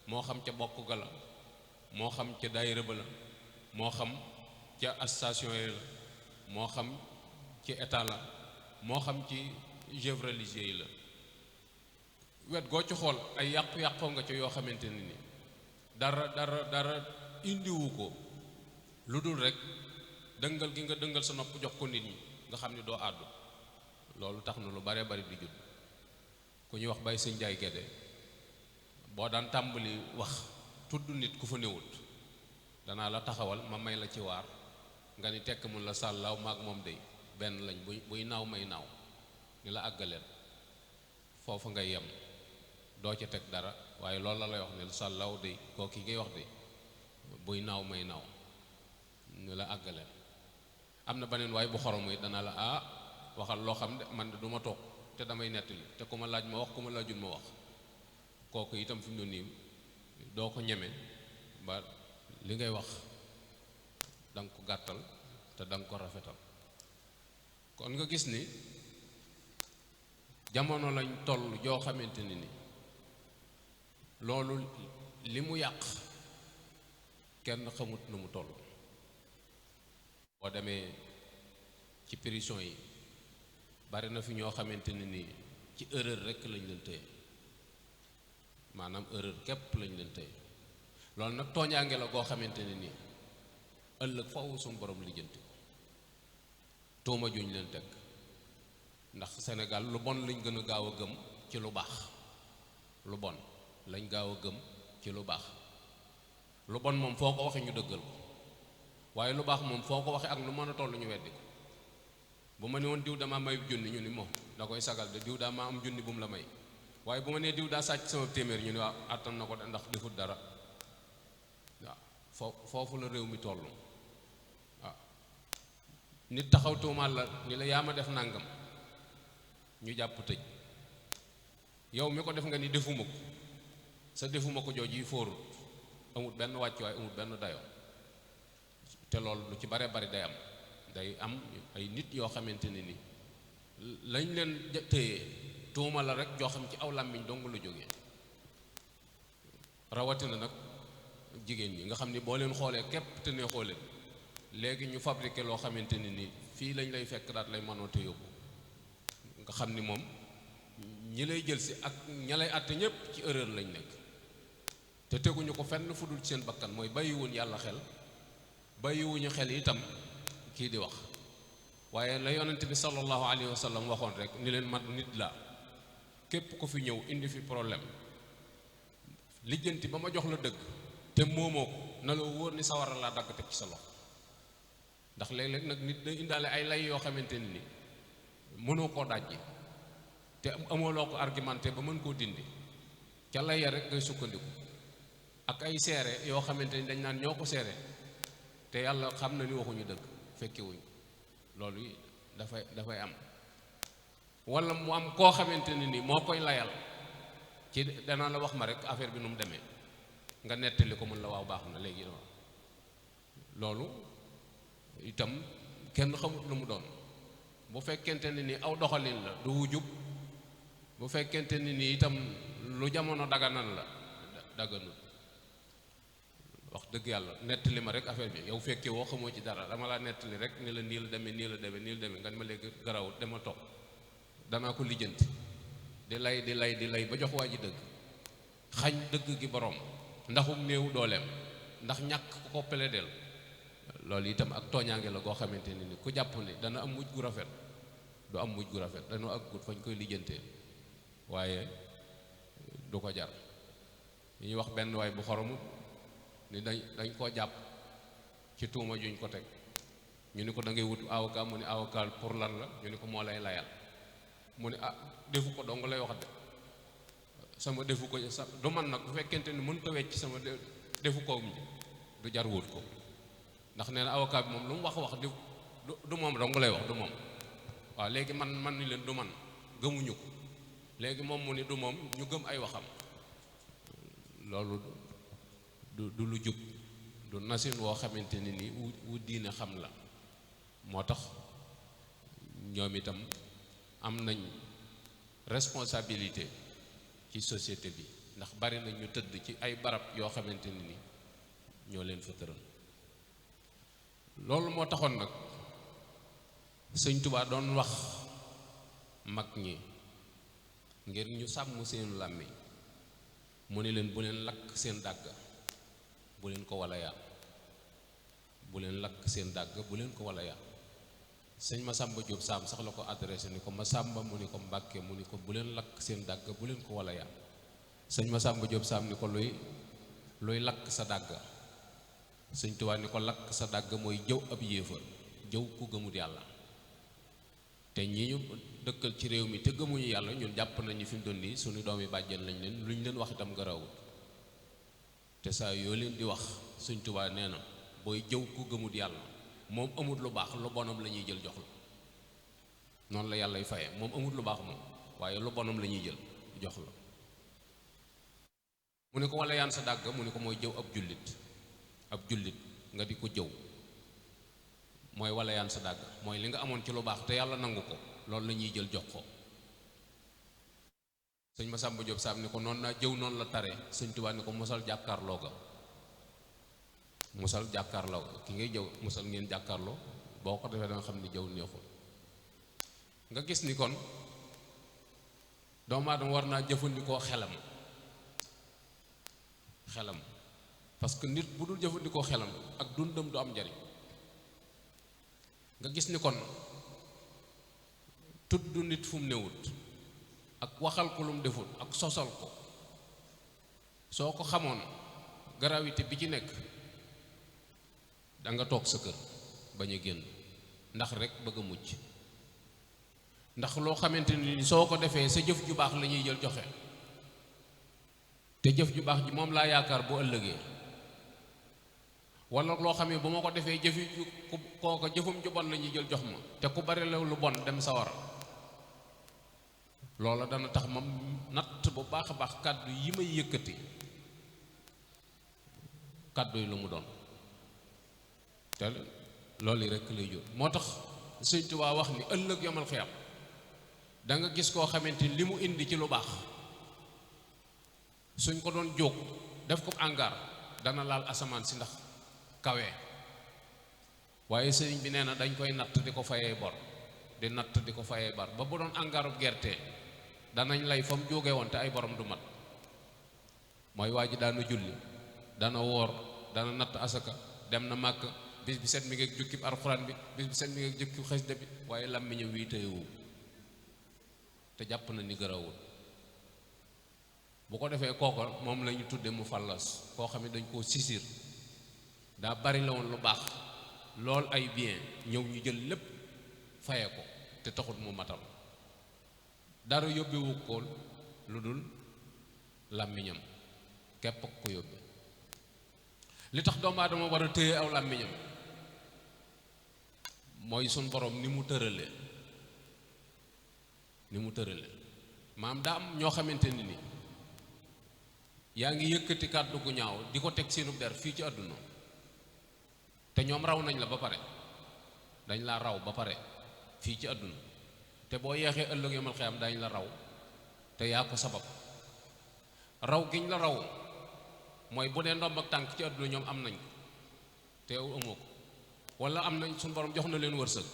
moo xam ca bokk ga la moo xam ca daayira ba la moo xam ca association yi la moo xam ci état la moo xam ci jeux religieux yi la wet goo ci xool ay yàqu-yàqoo nga ca yoo xamante ne ni dara indiwu ko lu dul rek dëngal gi nga dëngal sa nopp jox ko nit ñi nga xam ni doo àddu loolu tax na lu bare bari di judd ku ñuy wax Baye Sëñ Njaay Gédé boo daan tàmbali wax tudd nit ku fa newut danaa la taxawal ma may la ci waar nga ni tekk mun la sàllaaw maag moom dey benn lañ buy naaw may naaw ni la àggaleen foofu ngay yem doo ca teg dara waaye loolu la lay wax ne sàllaaw dey kooki ngay wax de buy naaw may naaw ni la àggaleen am na beneen waay bu xoromu it dana la waxal loo xam de man de du ma toog te damay nettali te ku ma laaj ma wax ku ma laajul ma wax kooku itam fi mu doon nii doo ko ñeme ba li ngay wax da nga ko gàttal te da nga ko rafetal. kon nga gis ni jamono lañ toll joo xamante ni loolu li mu yàq kenn xamut nu mu toll. boo demee ci prison yi bari na fi ñoo xamante ne nii ci erreur rekk lañ leen tëye, maanaam erreur képp lañ leen tëye. loolu nag tooñaange la goo xamante ne nii ëllëg foofu suñu borom lijjanti ko tuuma juñ leen teg, ndax Sénégal lu bon lañ gën a gaaw a gëm ci lu baax. lu bon lañ gaaw a gëm ci lu baax. lu bon moom foo ko waxee ñu dëggal ko, waaye lu baax moom foo ko waxee ak lu mën a toll ñu weddi ko. bu ma ne woon diw dama may junni ñu ni moom da koy sagal de diw daa ma am junni bu mu la may, waaye bu ma nee diw daa sàcc sama téeméer ñu ni waaw attan na ko de ndax defut dara. waaw foofu la réew mi toll. waaw nit taxaw tuumaal la ni la yaa ma def nàngam ñu jàpp tëj, yow mi ko def nga ni defuma ko, sa defuma ko jooju yi fóorul, amut benn wàccuwaay amut benn dayoo. te loolu lu ci bare bari day am ay nit yoo xamante ne ni lañ leen téye tuuma la rek joo xam ci aw làmmiñ dong lu jógee. rawatina nag jigéen ñi nga xam ni boo leen xoolee képp te ne xoolee léegi ñu fabriqué loo xamante ne ni fii lañ lay fekk daat lay mënoo te yóbbu, nga xam ni moom ñi lay jël si ak ña lay àtte ñépp ci erreur lañ nekk te teguñu ko fenn fu dul ci seen bakkan, mooy bàyyiwuñ yàlla xel, bàyyiwuñu xel itam kii di wax. waaye la yonent bi sallallahu alayhi wa sallam waxoon rek ni leen man nit la, képp ku fi ñëw indi fi problème lijjanti ba ma jox la dëgg te moomoo ko na la wóor ni sawara laa dagg teg ci sa loxo. ndax léeg-léeg nag nit day indaale ay lay yoo xamante ni mënoo koo dajji te amoo loo ko argumenté ba mën koo dindi, ca lay ya rek ngay sukkandiku ak ay seere yoo xamante ni dañ naan ñoo ko seere te yàlla xam na ni waxuñu dëgg fekkewuñ. loolu dafay am. walla mu am koo xamante ne ni moo koy layal ci danaa la wax ma rek affaire bi nu mu demee nga nettali ko mën la waaw baax na léegi. loolu itam kenn xamut lu mu doon. bu fekkente ne ni aw doxalin la du wujub, bu fekkente ne ni itam lu jamono daganal la daganul. wax dëgg yàlla nettali ma rek affaire bi yow fekkee woo xamoo ci dara, dama laa nettali rek ni la nii la demee nii la demee nii la demee nga ni ma léegi garawut dama toog danaa ko lijjanti di lay ba jox waa ji dëgg, xañ dëgg gi borom ndaxum néew dooleem ndax ñàkk ko peledeel. loolu itam ak tooñaange la goo xamante ne ni ku jàpp ni dana am mujj gu rafet du am mujj gu rafet, dañoo ak gut fañ koy lijjantee waaye du ko jar. ñuy wax benn waay bu xoromu ni dañ koo jàpp ci tuuma juñ ko teg, ñu ni ko da ngay wut avocat, mu ni avocat pour lan la, ñu ni ko moo lay layal, mu ni defu ko dong lay wax de, sama defu ko du man nag bu fekkente ni mënut a wecc sama defu ko du jar wut ko, ndax nee na avocat bi moom lu mu wax du moom dong lay wax, du moom. waaw léegi man ni leen du man gëmuñu ko, léegi moom mu ni du moom ñu gëm ay waxam. loolu du lu jub, du nasin woo xamante ne ni wu diine xam la. moo tax ñoom itam am nañ responsabilité ci société bi, ndax bari na ñu tëdd ci ay barab yoo xamante ne ni ñoo leen fa tëral. loolu moo taxoon nag Sëñ Tuubaa doon wax mag ñi ngir ñu sàmm seen làmmiñ, mu ne leen bu leen lakk seen dàgg, bu leen ko wala yaa, bu leen lakk seen dàgg, bu leen ko wala yaa. sëñ Masamba Diop Sam sax la ko adressé ni ko Masamba, mu ni ko Mbàkke, mu ni ko bu leen lakk seen dàgg, bu leen ko wala yaa. sëñ Masamba Diop Sam ni ko luy lakk sa dàgg. Sëñ Tuubaa ni ko lakk sa dàgg mooy jëw ab yéefar, jëw ku gëmut yàlla. te ñi ñu dëkkal ci réew mi te gëmuñu yàlla ñun jàpp nañu fi mu doon nii suñu doom yi bàjjen lañ leen, lu ñu leen wax itam garawut. te saa yoo leen di wax Sëñ Tuubaa nee na booy jëw ku gëmut yàlla moom amut lu baax lu bonam la ñuy jël jox la noonu la yàllay faye moom amut lu baax moom waaye lu bonam la ñuy jël jox la mu ne ko wala yaan sa dàgg mu ne ko mooy jëw ab jullit nga di ko jëw mooy wala yaan sa dàgg mooy li nga amoon ci lu baax te yàlla nangu ko loolu la ñuy jël jox ko sëñ Masamba Diop Sam ni ko noonu naa jëw noonu la tare sëñ Tuubaa ni ko mosal jàkkaarloo ga musal jàkkaarloo ki ngay jëw musal ngeen jàkkaarloo boo ko defee da nga xam ni jëw neexul nga gis ni kon doomu aadama war naa jëfandikoo xelam parce que nit bu dul jëfandikoo xelam ak dundam du am njariñ nga gis ni kon tudd nit fu mu newut ak waxal ko lu mu defut ak sosal ko soo ko xamoon gravité bi ci nekk da nga toog sa kër bañ a génn ndax rek bëgg a mucc ndax loo xamante ni soo ko defee sa jëf ju baax la ñuy jël joxe te jëf ju baax ji moom laa yaakaar bu ëllëgee wala loo xam ne bu ma ko defee jëfi kooka jëfum ju bon la ñuy jël jox ma te ku bari la lu bon dem sawara loola dana tax ma natt bu baax a baax kàddu yi may yëkkati kàddu yi lu mu doon te loolu yi rekk lay jur moo tax Sëñ Tuubaa wax ni ëllëg yomal xiyam da nga gis koo xamante li mu indi ci lu baax suñ ko doon jóg def ko angaar dana laal asamaan si ndax kawe waaye sëriñ bi nee na dañ koy natt di ko fayee bor di natt di ko fayee bar ba bu doon angaarub gerte danañ lay fa mu jóge woon te ay borom du mat mooy waa ji daana julli dana woor dana natt asaka dem na màkk bis bi set mi ngi jukkib alxuraan bi bis bi set mi ngi jukkib xasida bi waaye làmmiñam wii téyewu te jàpp na ni gërawul bu ko defee kooko moom la ñu tudde mu fallas koo xam ne dañ koo sisir daa bari la woon lu baax lool ay bien ñëw ñu jël lépp faye ko te taxut mu matal dara yóbbewu ko lu dul làmmiñam képp ko yóbbe li tax doomu aadama war a téye aw làmmiñam mooy suñ borom ni mu tërale maam daa am ñoo xamante ni yaa ngi yëkkati kàddu gu ñaaw di ko teg seenu der fii ci àdduna te ñoom raw nañ la ba pare dañ la raw ba pare fii ci àdduna te boo yeexee ëllëg yomal xiyam dañ la raw te yaa ko sabab raw giñ la raw mooy bu dee ndomb ak tànk ci àdduna ñoom am nañ ko te yow amoo ko wala am nañ suñu borom jox na leen wërsëg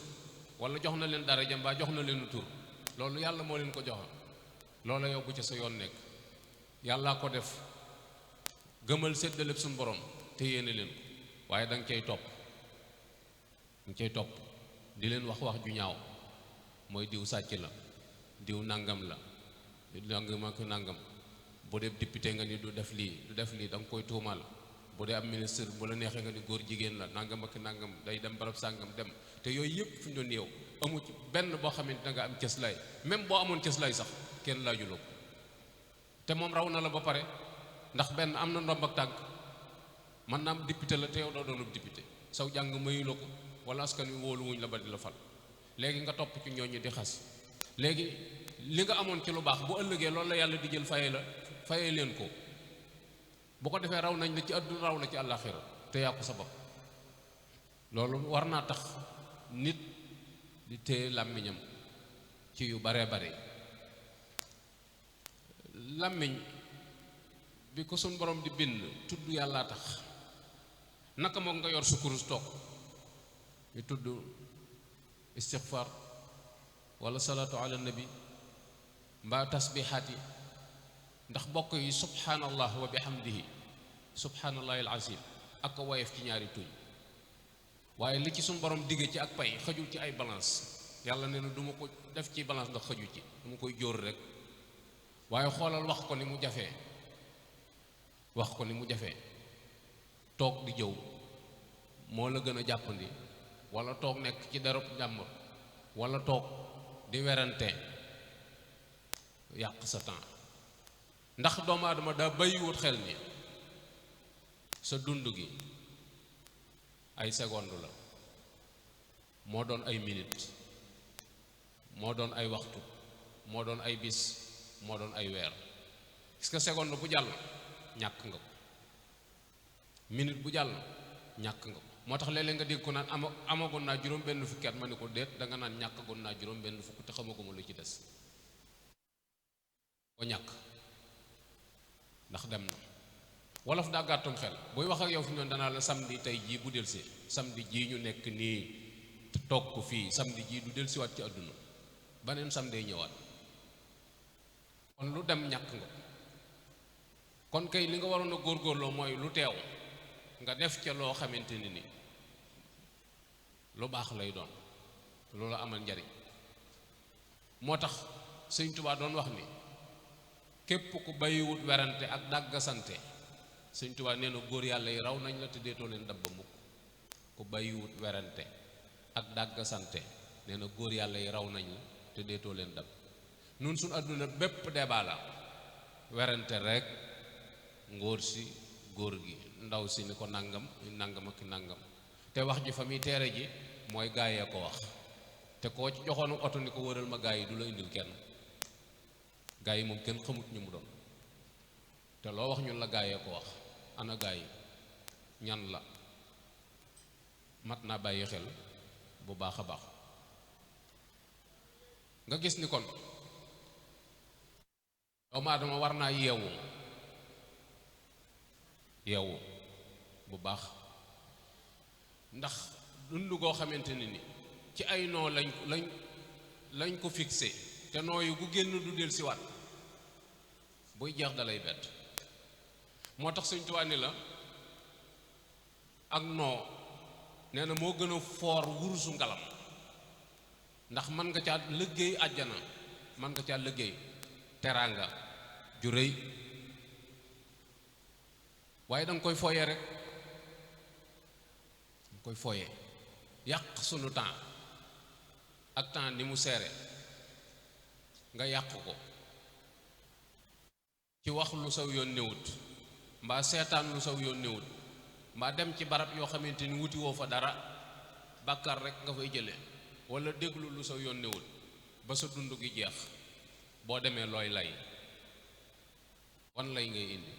wala jox na leen daraja mbaa jox na leen tur loolu yàlla moo leen ko joxe loola yow bu ca sa yoon nekk yàllaa ko def gëmal séddaleb suñu borom te yéene leen ko waaye da nga cay topp di leen wax ju ñaaw mooy diw sàcc la diw nangam la nangam ak nangam bu dee député nga ni du def lii da nga koy tuumal bu dee am ministre bu la neexee nga ni góor jigéen la nangam ak nangam day dem barab sàngam dem te yooyu yëpp fi ñu doon yow amu ci benn boo xamante da nga am cëslaay même boo amoon cëslaay sax kenn laajuloo ko te moom raw na la ba pare ndax benn am na ndomb ak tànk man naam député la te yow doo doonub député saw jàng mayu la ko wala askan wi wóolu wuñ la ba di la fal léegi nga topp ci ñooñu di xas léegi li nga amoon ci lu baax bu ëllëgee loolu la yàlla di jël fayee leen ko bu ko defee raw nañ la ci àdduna raw la ci àllaaxira te yaa ko sabab loolu war naa tax nit di téye làmmiñam ci yu baree bare làmmiñ bi ko suñ borom di bind tudd yàllaa tax naka moom nga yor sa kurus toog ñu tudd istixfar wala salaatu ala nabi mbaa tasbihaat yi ndax bokk yi subhanallah wa bihamdihi subhanallahi alazim ak a woyof ci ñaari tuñ waaye li ci suñ borom digge ci ak pay xajul ci ay balance yàlla nee na du ma ko def ci balance ndax xajul ci du ma koy jóor rek waaye xoolal wax ko ni mu jafee toog di jëw moo la gën a jàppandi wala toog nekk ci darab jàmbur wala toog di werante yàq sa temps ndax doomu aadama daa bàyyiwut xel ni sa dund gi ay seconde la moo doon ay minute, moo doon ay waxtu, moo doon ay bis, moo doon ay weer. gis nga seconde bu jàll ñàkk nga ko, minute bu jàll ñàkk nga ko. moo tax léeg-léeg nga dégg ko naan amagoon naa juróom benn fukki at, ma ne ko déet, da nga naan ñàkkagoon naa juróom benn fukk te xamaguma lu ci des ko ñàkk ndax dem na. wolof daa gàttum xel, buy wax ak yow fi ñoon danaa la samedi tey jii bu delsi, samedi jii ñu nekk nii te toog ko fii, samedi jii du delsiwaat ci àdduna, beneen samedi ñëwaat. kon lu dem ñàkk nga. kon kay li nga waroon a góorgóorloo mooy lu teew nga def ca loo xamante ni lu baax lay doon, loolu amal njariñ. moo tax Sëñ Tuubaa doon wax ni képp ku bàyyiwut werante ak dàggasante, Sëñ Tuubaa nee na góor yàlla yi raw nañ la te deetoo leen dab ba mukk. ku bàyyiwut werante ak dàggasante, nee na góor yàlla yi raw nañ la te deetoo leen dab. nun suñ àdduna bépp débat la, werante rek, ngóor si góor gi, ndaw si ni ko nangam nangam ak nangam. te wax ji fa muy teere ji mooy gaay yee ko wax, te koo ci joxoonu oto ni ko wëral ma gaay yi du la indil kenn. gaay yi moom kenn xamut ñu mu doon, te loo wax ñun la gaay yee ko wax. ana gaay yi ñan la? mat naa bàyyi xel bu baax a baax. nga gis ni kon doomu aadama war naa yeewu bu baax, ndax dund goo xamante ni ci ay noo lañ ko fixé, te nooyu gu génn du del si waat, buy jeex dalay bett. moo tax Sëñ Tuubaa ni la ak noo nee na moo gën a foor wurusu ngalam, ndax mën nga caa liggéey àjjana, mën nga caa liggéey teraanga ju rëy, waaye danga koy fooye rek, danga koy fooye. yàq sunu temps ak temps ni mu seere nga yàq ko ci wax lu saw yoon newut, mbaa seetaan lu saw yoon newut, mbaa dem ci barab yoo xamante ni wuti woo fa dara, bàkkaar rek nga fay jële, wala déglu lu saw yoon newut ba sa dund gi jeex. boo demee looy lay, wan lay ngay indi.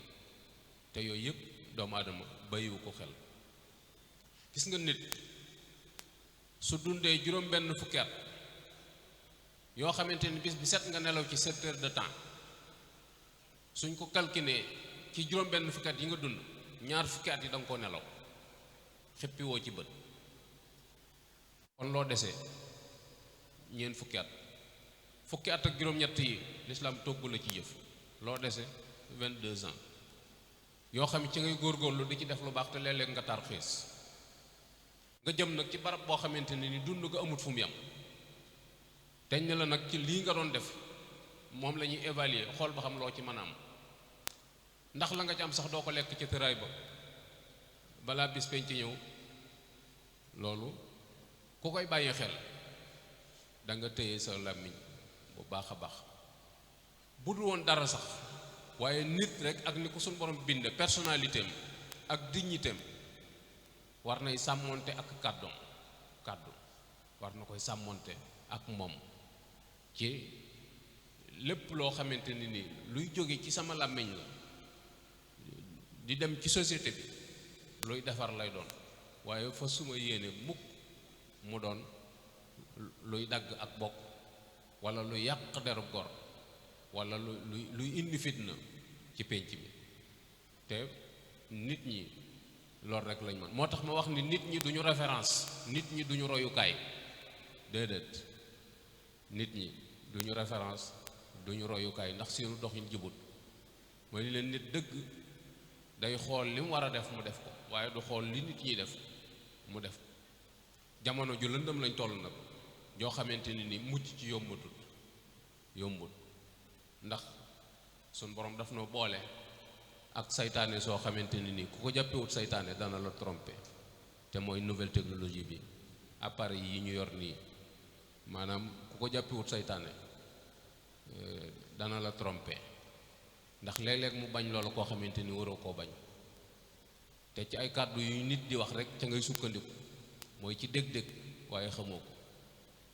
te yooyu yëpp doomu aadama bàyyiwu ko xel. gis nga nit su dundee juróom benn fukki at yoo xamante ni bis bi set nga nelaw ci 7 heures de temps, suñ ko calculé ci juróom benn fukki at yi nga dund, ñaar fukki at yi da nga koo nelaw, xippi woo ci bët. kon loo desee ñeent fukki at ak juróom-ñett yi lislaam togg la ci jëf, loo dese 22 ans yoo xam ne ci ngay góorgóorlu di ci def lu baax, te léeg-léeg nga tar xiis. nga jëm nag ci barab boo xamante ne ni dund nga amut fu mu yam, teñ ne la nag ci lii nga doon def moom la ñuy évaluer, xool ba xam loo ci mën a am, ndax la nga ci am sax doo ko lekk ci tëraay ba balaa bis penc ñëw. loolu ku koy bàyyi xel da nga téye sa làmmiñ bu baax a baax. bu dul woon dara sax, waaye nit rek ak ni ko suñu borom binde, personnalité am ak dignité am war nay sàmmonte ak kàddu war na koy sàmmonte ak moom ci lépp loo xamante ni luy jóge ci sama làmmiñ la di dem ci société bi, luy defar lay doon, waaye fa suma yéene mukk mu doon luy dagg ak bokk, wala luy yàq deru gor, wala luy indi fitna ci pénc bi. te nit ñi loolu rek lañ mën. moo tax ma wax ni nit ñi duñu référence, nit ñi duñu royukaay, déedéet. nit ñi duñu référence, duñu royukaay, ndax seenu doxin jubut. mooy li leen nit dëgg day xool li mu war a def mu def ko, waaye du xool li nit ñi def mu def ko. jamono ju lëndëm lañ toll nag, joo xamante ni mucc ci yombut, ndax sun borom daf noo boole ak saytaane soo xamante ni ku ko jàppewut saytaane dana la tromper. te mooy nouvelle technologie bi, appareil yi ñu yor nii, maanaam ku ko jàppewut saytaane dana la tromper, ndax léeg-léeg mu bañ loolu koo xamante ni waroo koo bañ. te ci ay kàddu yu nit di wax rek ca ngay sukkandiku, mooy ci dég-dég waaye xamoo ko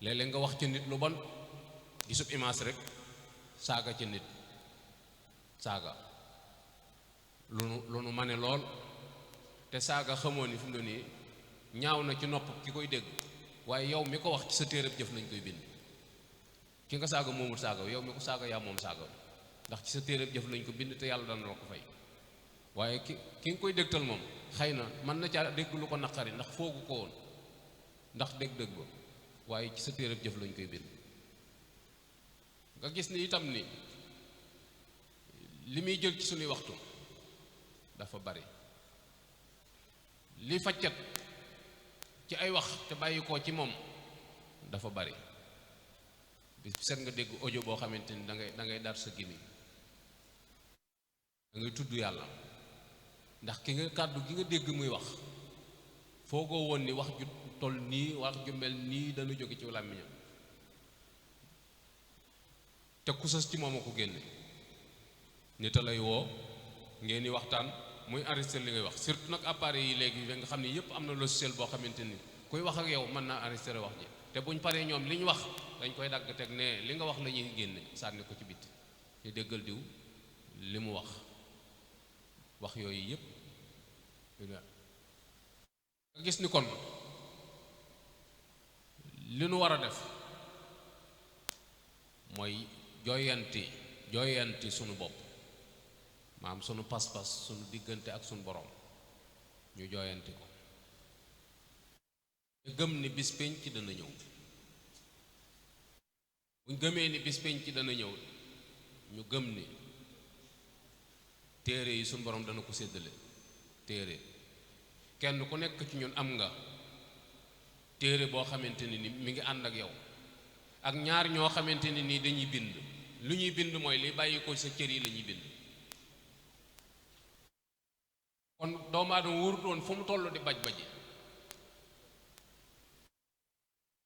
léeg-léeg nga wax ci nit lu bon gisub image rek saaga ci nit saaga lu nu mane lool te saaga xamoo ni fi mu ne nii ñaaw na ci nopp ki koy dégg waaye yow mi ko wax ci sa téereb jëf lañ koy bind ki nga saaga moomul saaga yow mi ko saaga yaa moom saaga ndax ci sa téereb jëf lañ ko bind te yàlla dana la ko fay waaye ki nga koy dégtal moom xëy na mën na caa dégg lu ko naqari ndax foogu ko woon ndax dégg-dégg ba waaye ci sa téereb jëf lañ koy bind nga gis ni itam ni li muy jël ci suñuy waxtu dafa bari li faccat ci ay wax te bàyyi ko ci moom dafa bari bis seet nga dégg audio boo xamante ni da ngay dar sa gémmiñ da ngay tudd yàlla ndax ki nga kàddu gi nga dégg muy wax foogoo woon ni wax ju toll nii wax ju mel nii dana jóge ci làmmiñam te ku sës ci moom a ko génne nit a lay woo ngeen di waxtaan muy enregistré li ngay wax surtout nag appareil yi léegi nga xam ne yëpp am na logiciel boo xamante ni kuy wax ak yow mën naa enregistré wax ji te buñ paree ñoom li ñu wax dañ koy dagg teg ne li nga wax la ñuy génne sànni ko ci bitti ñu déggal diw li mu wax yooyu yëpp nga gis ni kon li nu war a def mooy jooyanti sunu bopp maam sunu pas-pas sunu diggante ak sunu borom ñu jooyanti ko te gëm ni bis penc dana ñëw buñ gëmee ni bis penc dana ñëw ñu gëm ni téere yi sunu borom dana ko séddale téere kenn ku nekk ci ñun am nga téere boo xamante ni mi ngi ànd ak yow ak ñaar ñoo xamante ni nii dañuy bind lu ñuy bind mooy li bàyyi ko sa cër yi la ñuy bind kon doomu aadama wóorut woon fu mu toll di baj-baji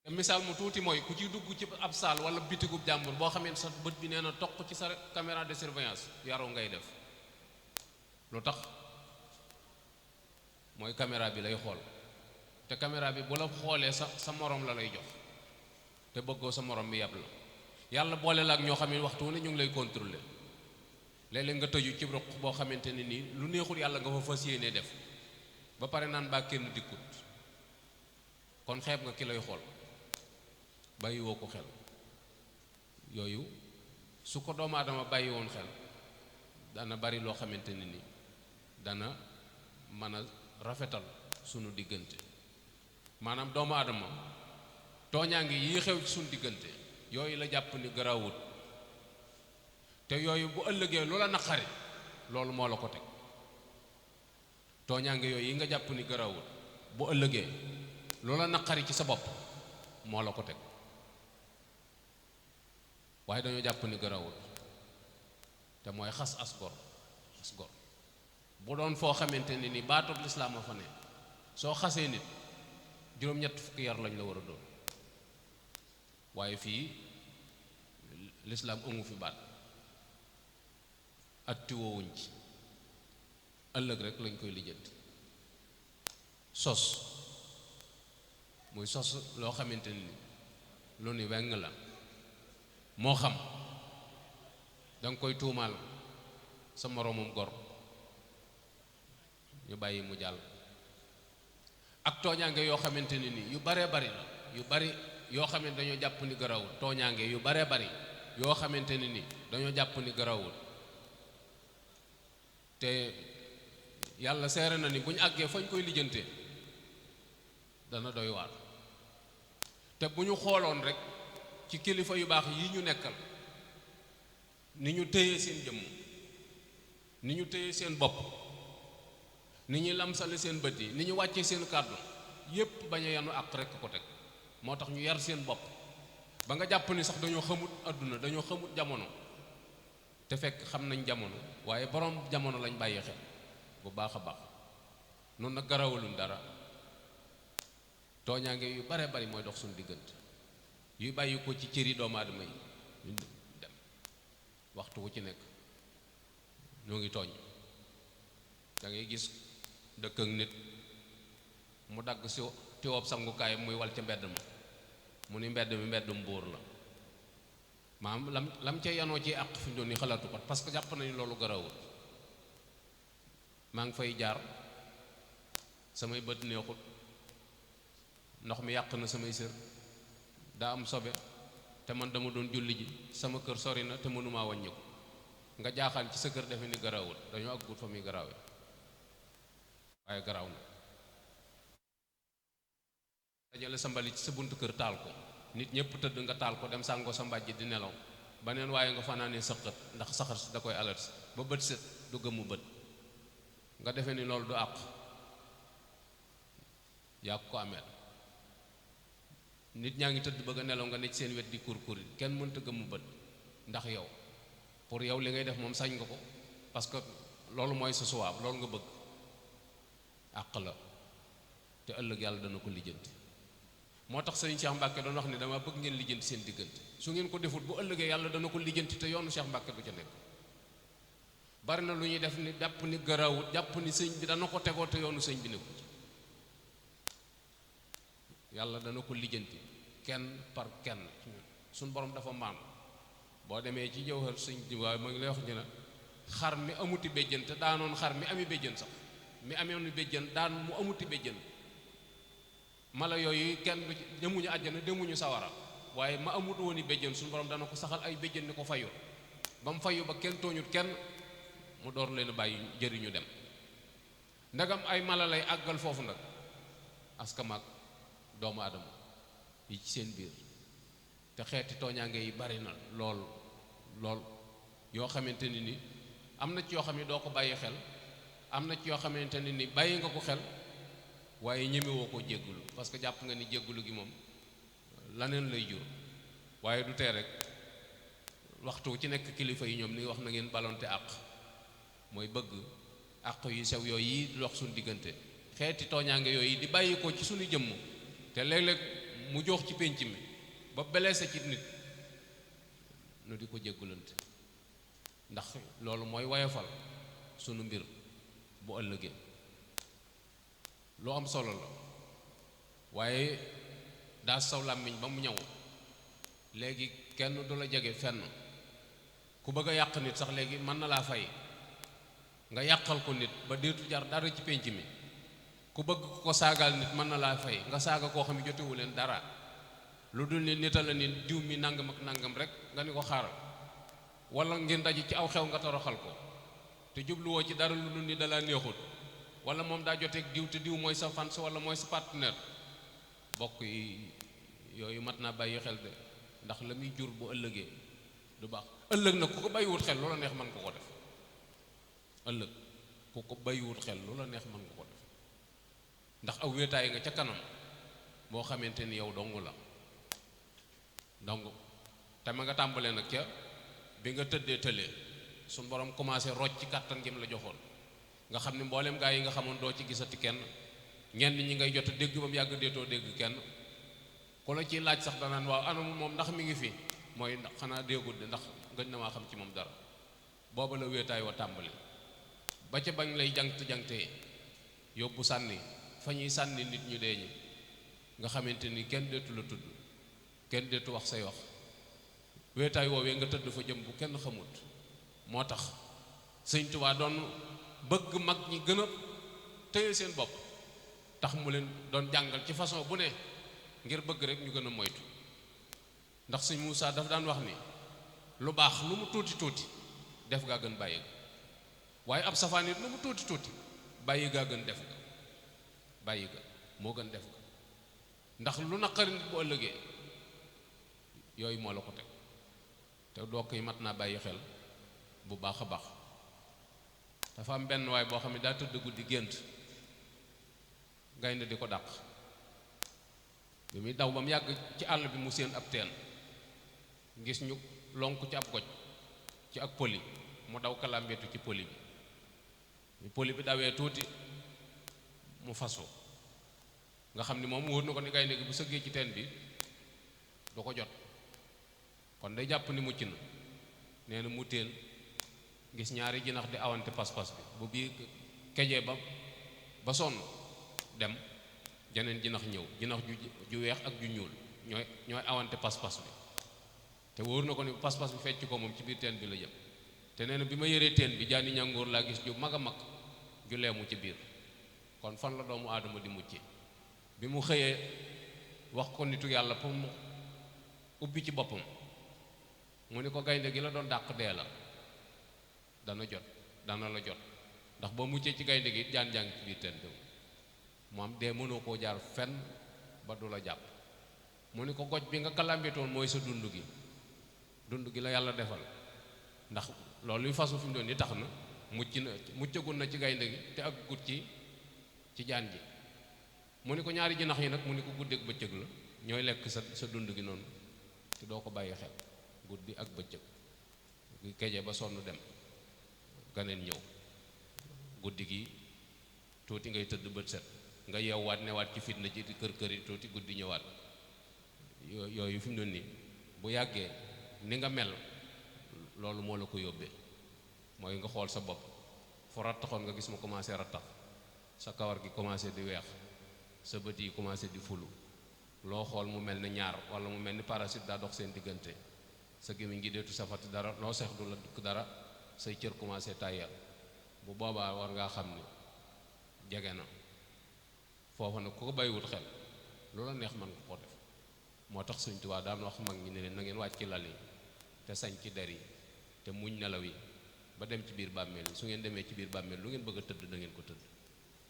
te misaal mu tuuti mooy ku ci dugg ci ab saal wala bitigub jàmbur boo xamee sa bët bi nee na toq ci sa caméra de surveillance yaru ngay def lu tax mooy caméra bi lay xool te caméra bi bu la xoolee sa morom la lay jox te bëggoo sa morom bi yàpp la yàlla boole la ak ñoo xam ne waxtu wu ne ñu ngi lay contrôler léeg-léeg nga tëju ci ruq boo xamante ne nii lu neexul yàlla nga fa fas yéene def ba pare naan baa kenn dikkut kon xeeb nga ki lay xool bàyyi woo ko xel yooyu su ko doomu aadama bàyyi woon xel dana bari loo xamante ne ni dana mën a rafetal sunu diggante maanaam doomu aadama tooñaange yi xew ci sunu diggante yooyu la jàpp ni garaawut te yooyu bu ëllëgee loola naqari loolu moo la ko teg tooñaange yooyu yi nga jàpp ni garaawut bu ëllëgee loola naqari ci sa bopp moo la ko teg waaye dañoo jàpp ni garaawut te mooy xas as gor bu doon foo xamante ne ni baatub lislaam a fa ne soo xasee nit juróom-ñett fukki yar lañ la war a doon waaye fii lislaam amu fi baat ak tiwoowuñ ci ëllëg rek lañ koy lijjanti sos muy sos loo xamante ni lu ni weng la moo xam danga koy tuumaal sa moroomum gor ñu bàyyi mu jàll ak tooñaange yoo xamante ni nii yu baree bari la yu bari yoo xamante dañoo jàpp ni garawul tooñaange yu baree bari yoo xamante ni nii dañoo jàpp ni garawul te yàlla seere na ni bu ñu àggee fañ koy lijjante dana doy waar te bu ñu xooloon rek ci kilifa yu baax yi ñu nekkal ni ñu téye seen jëmm ni ñu téye seen bopp ni ñu lamsale seen bët yi ni ñu wàccee seen kàddu yépp bañ a yanu àq rekk ko teg moo tax ñu yar seen bopp ba nga jàpp ni sax dañoo xamut àdduna dañoo xamut jamono te fekk xam nañ jamono waaye borom jamono lañ bàyyi xel bu baax a baax noonu nag garawaluñ dara tooñaange yu bare bari mooy dox suñu diggante yuy bàyyi ko ci cëri doomu aadama yi ñu dem waxtu wu ci nekk ñoo ngi tooñ da ngay gis dëkk ak nit mu dagg si tiwoob sangukaay muy wal ca mbedd ma mu ni mbedd mi mbeddum buur la maam lam ca yanoo ci àq fi doon ni xalaatu ko parce que jàpp nañu loolu garawul maa ngi fay jaar samay bët neexut ndox mi yàq na samay sër daa am sobe te man dama doon julli ji sama kër sori na te mënumaa wàññi ko nga jaaxaan ci sa kër defe ni garawul dañoo àggut fa muy garawee waaye garaw na dajale sa mbalit ci sa buntu kër taal ko nit ñëpp tëdd nga taal ko dem sàngoo sa mbàjj di nelaw baneen waaye nga fanaanee sëqat ndax saxar si da koy alert ba bët set du gëmmu bët nga defe ni loolu du àq yaa ko ameel nit ñaa ngi tëdd bëgg a nelaw nga ne ci seen wet di kurkuri kenn mënta gëmmu bët ndax yow pour yow li ngay def moom sañ nga ko parce que loolu mooy sa suwaab loolu nga bëgg àq la te ëllëg yàlla dana ko lijjanti moo tax sëñ Cheikh Mbacke doon wax ne dama bëgg ngeen lijjanti seen diggante su ngeen ko defut bu ëllëgee yàlla dana ko lijjanti te yoonu Cheikh Mbacke du ca nekk bari na lu ñuy def ni jàpp ni garawut jàpp ni sëñ bi dana ko tegoo te yoonu sëñ bi nekku ci yàlla dana ko lijjanti kenn par kenn suñ borom dafa maam boo demee ci jawhar sëñ bi waaye ma ngi lay wax ñu ne xar mi amuti béjjën te daanoon xar mi ami béjjën sax mi amoon béjjën daan mu amuti béjjën mala yooyu kenn du demuñu àjjana demuñu sawara waaye ma amut woon i béjjën suñu borom dana ko saxal ay béjjën ni ko fayu ba mu fayu ba kenn tooñut kenn mu door leen bàyyi jëriñu dem ndagam ay mala lay àggal foofu nag askamaak doomu aadama yi ci seen biir te xeeti tooñaange yi bari na lool lool yoo xamante ni am na ci yoo xam ne doo ko bàyyi xel am na ci yoo xamante ni bàyyi nga ko xel waaye ñemewoo ko jéggulu parce que jàpp nga ni jéggulu gi moom laneen lay jur waaye du tee rek waxtu ci nekk kilifa yi ñoom ni wax na ngeen balonte àq mooy bëgg àq yu sew yooyu yi dox suñu diggante xeeti tooñaange yooyu di bàyyi ko ci suñu jëmm te léeg-léeg mu jox ci pénc mi ba blessé ci nit nu di ko jéggulante ndax loolu mooy woyofal sunu mbir bu ëllëgee lu am solo la waaye daa saw làmmiñ ba mu ñëw léegi kenn du la jege fenn ku bëgg a yàq nit sax léegi mën na laa fay nga yàqal ko nit ba déetu jar dara ci pénc mi ku bëgg ko saagaal nit mën na laa fay nga saaga koo xam ne jotewu leen dara lu dul ni nita la ni diw mi nangam ak nangam rek nga ni ko xaaral wala ngeen daje ci aw xew nga toroxal ko te jubluwoo ci dara lu dul ni dalaa neexut wala moom daa joteeg diw te diw mooy sa fans wala mooy sa partenaire bokk yi yooyu mat naa bàyyi xel de ndax la muy jur bu ëllëgee du baax ëllëg nag ku ko bàyyiwut xel loola neex mën nga ko def ëllëg ku ko bàyyiwut xel loola neex mën nga ko def ndax aw wéetaay nga ca kanam boo xamante ni yow dongu la dong te ma nga tàmbalee nag ca bi nga tëddee tëlee suñ borom commencé rocc ci kàttan gi mu la joxoon nga xam ne mboolem gaa yi nga xamoon doo ci gisati kenn ñenn ñi ngay jot a dégg ba mu yàgg deetoo dégg kenn ku la ciy laaj sax danaan waaw anam moom ndax mi ngi fi mooy ndax xanaa déggul de ndax gëj na maa xam ci moom dara booba la wéetaay wa tàmbali ba ca bañ lay jangtee yóbbu sànni fa ñuy sànni nit ñu dee ñi nga xamante ni kenn deetu la tudd kenn deetu wax say wax wéetaay woowee nga tëdd fa jëm bu kenn xamut moo tax Sëñ Tuubaa doon bëgg mag ñi gën a téye seen bopp tax mu leen doon jàngal ci façon bu ne ngir bëgg rek ñu gën a moytu ndax Sëñ Muusaa dafa daan wax ni lu baax lu mu tuuti tuuti def gaa gën bàyyi ga waaye ab safaan it lu mu tuuti tuuti bàyyi gaa gën def ga bàyyi ga moo gën def ga ndax lu naqari nit bu ëllëgee yooyu moo la ko teg te dokk yi mat naa bàyyi xel bu baax a baax dafa am benn waay boo xam ne daa tëdd guddi gént gaynde di ko dàq bi muy daw ba mu yàgg ci àll bi mu séen ab teen gis ñu lonk ci ab goj ci ak poli mu daw kalambeetu ci poli bi poli bi dawee tuuti mu fasu nga xam ni moom wóor na ko ni gaynde gi bu sëggee ci teen bi du ko jot kon day jàpp ni mucc na nee na mu téen gis ñaari jinax di awante pas-pas bi bu bii kejee ba sonn dem janeen jinax ñëw jinax ju weex ak ju ñuul ñooy awante pas-pas bi te wóor na ko ni pas-pas bi fecc ko moom ci biir teen bi la jëm te nee na bi ma yëree teen bi jaani ñàngoor laa gis ju mag a mag ju leemu ci biir kon fan la doomu aadama di mucce bi mu xëyee wax ko nitu yàlla pour mu ubbi ci boppam mu ni ko gaynde gi la doon dàq dee la dana la jot ndax boo muccee ci gaynde gi jaan jàng ci biir teen bi mu am dee mënoo koo jaar fenn ba du la jàpp mu ni ko goj bi nga kalambitoon mooy sa dund gi la yàlla defal ndax loolu yu fasu fi mu doon ni tax na muccagul na ci gaynde gi te ak gut ci jaan ji mu ni ko ñaari jinax yi nag mu ni ko guddeeg bëccëg la ñooy lekk sa dund gi noonu te doo ko bàyyi xel guddi ak bëccëg gi keje ba sonn dem ganeen ñëw guddi gi tuuti ngay tëdd bët set nga yeewwaat newaat ci fitna ji di kër yi tuuti guddi ñëwaat yooyu fi mu doon nii bu yàggee ni nga mel loolu moo la ko yóbbee mooy nga xool sa bopp fu rattaxoon nga gis mu commencé rattax sa kawar gi commencé di weex sa bët yi commencé di fulu loo xool mu mel ni ñaar wala mu mel ni parasite daa dox seen diggante sa gémmiñ gi deetu safati dara loo seex du la dukk dara say cër commencé tàyyal bu boobaa war ngaa xam ni jege na foofa nag ku ko bàyyiwut xel loola neex man nga ko def moo tax Sëñ Tuubaa daan wax mag ñi ne leen na ngeen wàcc ci lal yi te sañ ci der yi te muñ nelaw yi ba dem ci biir bàmmeel yi su ngeen demee ci biir bàmmeel lu ngeen bëgg a tëdd da ngeen ko tëdd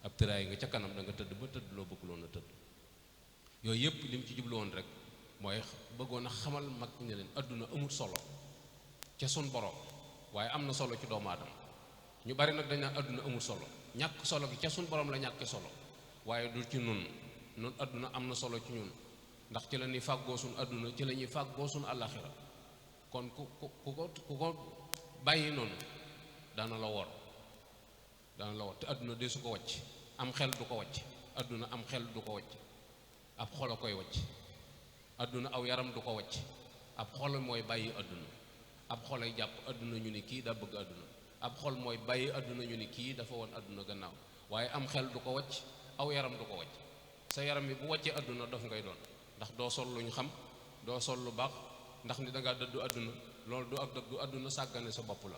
ab tëraay nga ca kanam da nga tëdd ba tëdd loo bëgg loon a tëdd yooyu yëpp li mu ci jublu woon rek mooy bëggoon a xamal mag ne leen adduna amul solo ca sun borom waaye am na solo ci doomu aadama ñu bari nag dañ naan adduna amul solo ñàkk solo gi ca sun borom la ñàkke solo waaye du ci nun adduna am na solo ci ñun ndax ci la ñuy fàggoo suñ adduna ci la ñuy fàggoo suñ àllaxira kon ku ko bàyyi noonu dana la wor te adduna de su ko wàcc am xel du ko wàcc adduna am xel du ko wàcc ab xol a koy wàcc adduna aw yaram du ko wàcc ab xol mooy bàyyi adduna ab xol ay jàpp adduna ñu ni kii daa bëgg adduna ab xol mooy bàyyi adduna ñu ni kii dafa woon adduna gannaaw waaye am xel du ko wàcc aw yaram du ko wàcc sa yaram bi bu wàccee adduna dof ngay doon ndax doo sol lu ñu xam doo sol lu baax ndax ni dangaa dëddu adduna loolu du ak dëddu adduna sàggane sa bopp la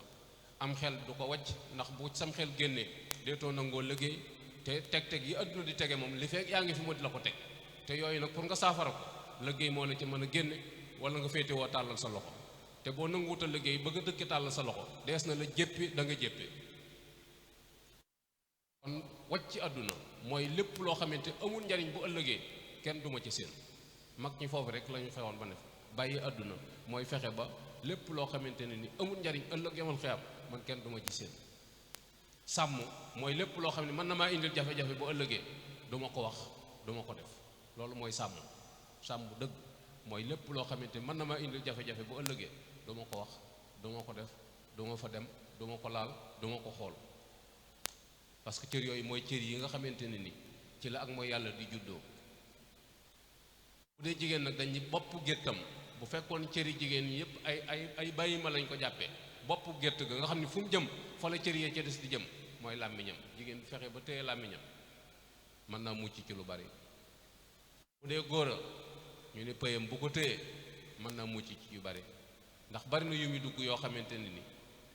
am xel du ko wàcc ndax bu sam xel génnee deetoo nangoo liggéey te teg-teg yi adduna di tege moom li fekk yaa ngi fi mu di la ko teg te yooyu nag pour nga saafara ko liggéey moo la ci mën a génne wala nga féete woo tàllal sa loxo te boo nanguwuta liggéey bëgg a dëkki tàllal sa loxo dees na la jéppi da nga jéppi kon wàcc adduna mooy lépp loo xamante amul njariñ bu ëllëgee kenn duma ci seen mag ñi foofu rek la ñu xewoon ba ne bàyyi adduna mooy fexe ba lépp loo xamante ne ni amul njariñ ëllëg yamal xiyam man kenn duma ci seen sàmm mooy lépp loo xam ne mën na maa indil jafe-jafe bu ëllëgee duma ko wax duma ko def loolu mooy sàmm bu dëgg mooy lépp loo xamante ni mën na maa indil jafe-jafe bu ëllëgee duma ko wax duma ko def duma fa dem duma ko laal duma ko xool parce que cër yooyu mooy cër yi nga xamante ne ni ci la ak mooy yàlla di juddoo bu dee jigéen nag dañuy bopp géttam bu fekkoon cëri jigéen ñi yëpp ay bàyyi ma lañ ko jàppee bopp gétt ga nga xam ne fu mu jëm fa la cër yee ca des di jëm mooy làmmiñam jigéen bu fexe ba téye làmmiñam mën naa mucc ci lu bari bu dee góor a ñu ne pëyam bu ko téyee mën naa mucc ci yu bari ndax bari na yu muy dugg yoo xamante ne ni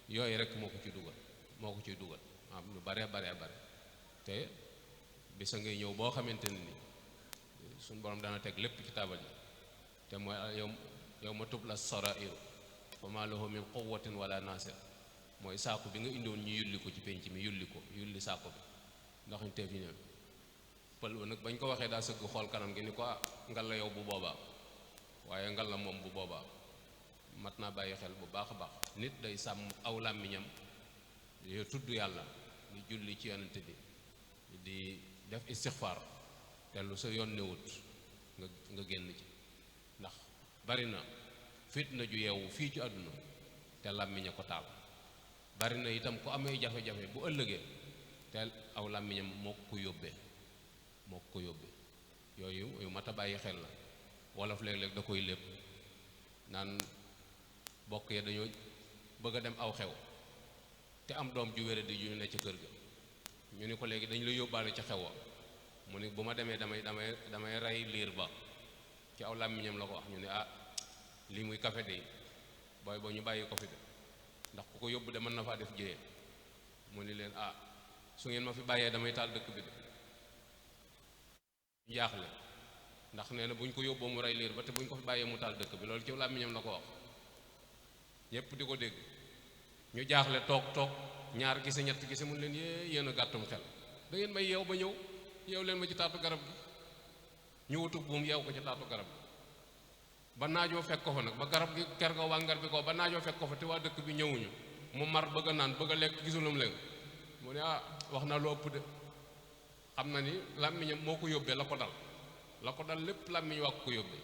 yooyu rek moo ko ciy dugal am lu bare te bisa ngay ñëw boo xamante ne ni suñ borom dana teg lépp ci taabal yi te mooy yow ma tubla sarairu fa ma lahu min quwwatin wala nasir mooy saako bi nga indoon ñu yulli ko ci penc mi yulli saako bi ndax ñu tee fi ñëw pël ba nag bañ ko waxee daa sëgg xool kanam gi ni ko ngal la yow bu boobaa waaye ngal la moom bu boobaa mat naa bàyyi xel bu baax a baax nit day sàmm aw làmmiñam di tudd yàlla di julli ci yonent bi di def istixfaar te lu sa yoon newut nga génn ci ndax bari na fitna ju yeewu fii ci àdduna te làmmiñ a ko taal bari na itam ku amee jafe-jafe bu ëllëgee te aw làmmiñam moo ko yóbbee yooyu yu mat a bàyyi xel la wolof léeg-léeg da koy lépp naan bokk ya dañoo bëgg a dem aw xew te am doom ju wéradi ju ne ca kër ga ñu ni ko léegi dañ la yóbbaale ca xew wa mu ni bu ma demee damay rey liir ba ci aw làmmiñam la ko wax. ñu ne ah lii muy café de booy boo ñu bàyyi ko fi de ndax ku ko yóbbu de mën na faa def jéyee. mu ni leen ah su ngeen ma fi bàyyee damay taal dëkk bi de. ñu jaaxle ndax nee na bu ñu ko yóbboo mu rey liir ba te bu ñu ko fi bàyyee mu taal dëkk bi loolu ci làmmiñam la ko wax ñépp di ko dégg. ñu jaaxle toog ñaar gise ñett gise mun leen yéen a gàttum xel da ngeen may yeew ba ñëw yeew leen ma ci taatu garab gi. ñu wutu buum yeew ko ci taatu garab gi ba naajoo fekk ko fa nag ba garab gi ker ga wàngar bi ko ba naajoo fekk ko fa te waa dëkk bi ñëwuñu mu mar bëgg a naan bëgg a lekk gisulum leen mu ne ah wax na lu ëpp de. xam na ni làmmiñam moo ko yóbbee la ko dal lépp làmmiñ waa ko yóbbee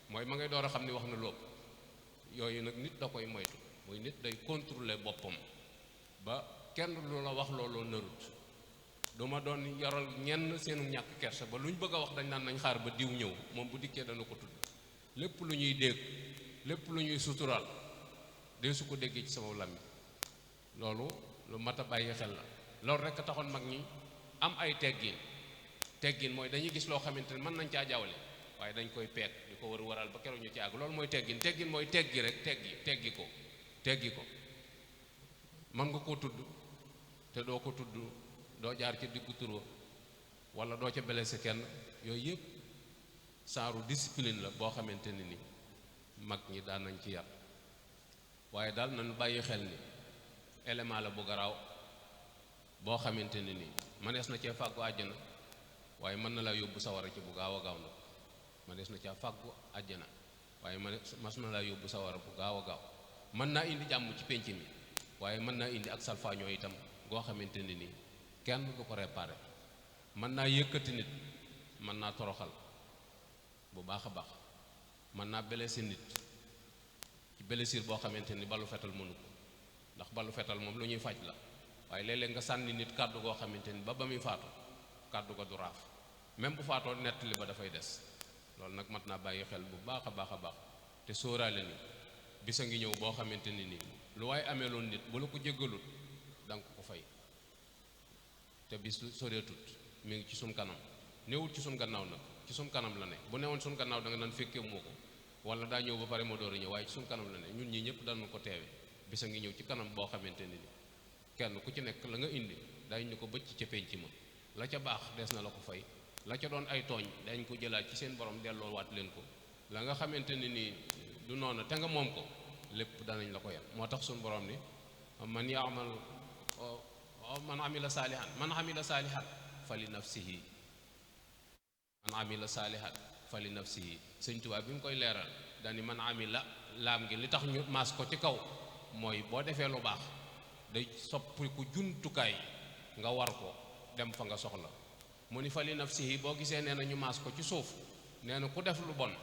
mooy ma ngay door a xam ni wax na lu ëpp. yooyu nag nit da koy moytu mooy nit day contrôler boppam ba kenn lu la wax looloo narut. duma doon yoral ñenn seenu ñàkk kersa ba lu ñu bëgg a wax dañ naan nañ xaar ba diw ñëw moom bu dikkee dana ko tudd. lépp lu ñuy dégg lépp lu ñuy suturaal dee su ko déggee ci sama làmmiñ loolu lu mat a bàyyi xel la. loolu rekk taxoon mag ñi am ay teggin mooy dañuy gis loo xamante ne mën nañ caa jawle waaye dañ koy peeg di ko waral ba keroog ñu ci àgg. loolu mooy teggin mooy teggi rek teggi ko mën nga koo tudd te doo ko tudd doo jaar ci diggu tur wala doo ca blessé kenn. yooyu yëpp saaru discipline la boo xamante ne ni mag ñi daan nañ ci yar. waaye daal nañu bàyyi xel ni élément la bu garaaw boo xamante ne ni mënees na cee fàggu àjjana waaye mën na laa yóbbu sawara ci bu gaaw a gaaw nag. mënees na cee fàggu àjjana waaye mas na laa yóbbu sawara bu gaaw a gaaw. mën naa indi jàmm ci pénc mi waaye mën naa indi ak salfaañoo itam goo xamante ne ni kenn du ko réparé. mën naa yëkkati nit mën naa toroxal bu baax a baax. mën naa blessé nit ci blessure boo xamante ni balu fetal mënu ko ndax balu fetal moom lu ñuy faj la waaye léeg-léeg nga sànni nit kàddu goo xamante ni ba muy faatu kàddu ga du raaf même bu faatoo nettali ba dafay des. loolu nag mat naa bàyyi xel bu baax a baax a baax te sóoraale ni bisa ngi ñëw boo xamante ni nii lu waaye amee loon nit bu la ko jéggalut danga ko fay te bis soreetut mi ngi ci suñ kanam. newul ci suñ gannaaw nag ci suñ kanam la ne. bu newoon suñ gannaaw da nga naan fekkee moo ko wala daa ñëw ba pare ma door a ñëw waaye ci suñ kanam la ne. ñun ñii ñëpp dañu ko teewe bisa ngi ñëw ci kanam boo xamante ni kenn ku ci nekk la nga indi dañ ñu ko bëcc ca penc ma la ca baax des na la ko fay. la ca doon ay tooñ dañ ko jëlaat ci seen borom delloowaat leen ko. la nga xamante ne nii du noonu te nga moom ko lépp danañ la ko yem. moo tax suñu borom ni man amila saalihan fa li nafsihi Sëñ Tuubaa bi mu koy leeral dani man amila laam gi li tax ñu maas ko ci kaw mooy boo defee lu baax day soppi ku jumtukaay nga war ko dem fa nga soxla. mu ni fa li nafsihi boo gisee nee na ñu maas ko ci suuf nee na ku def lu bon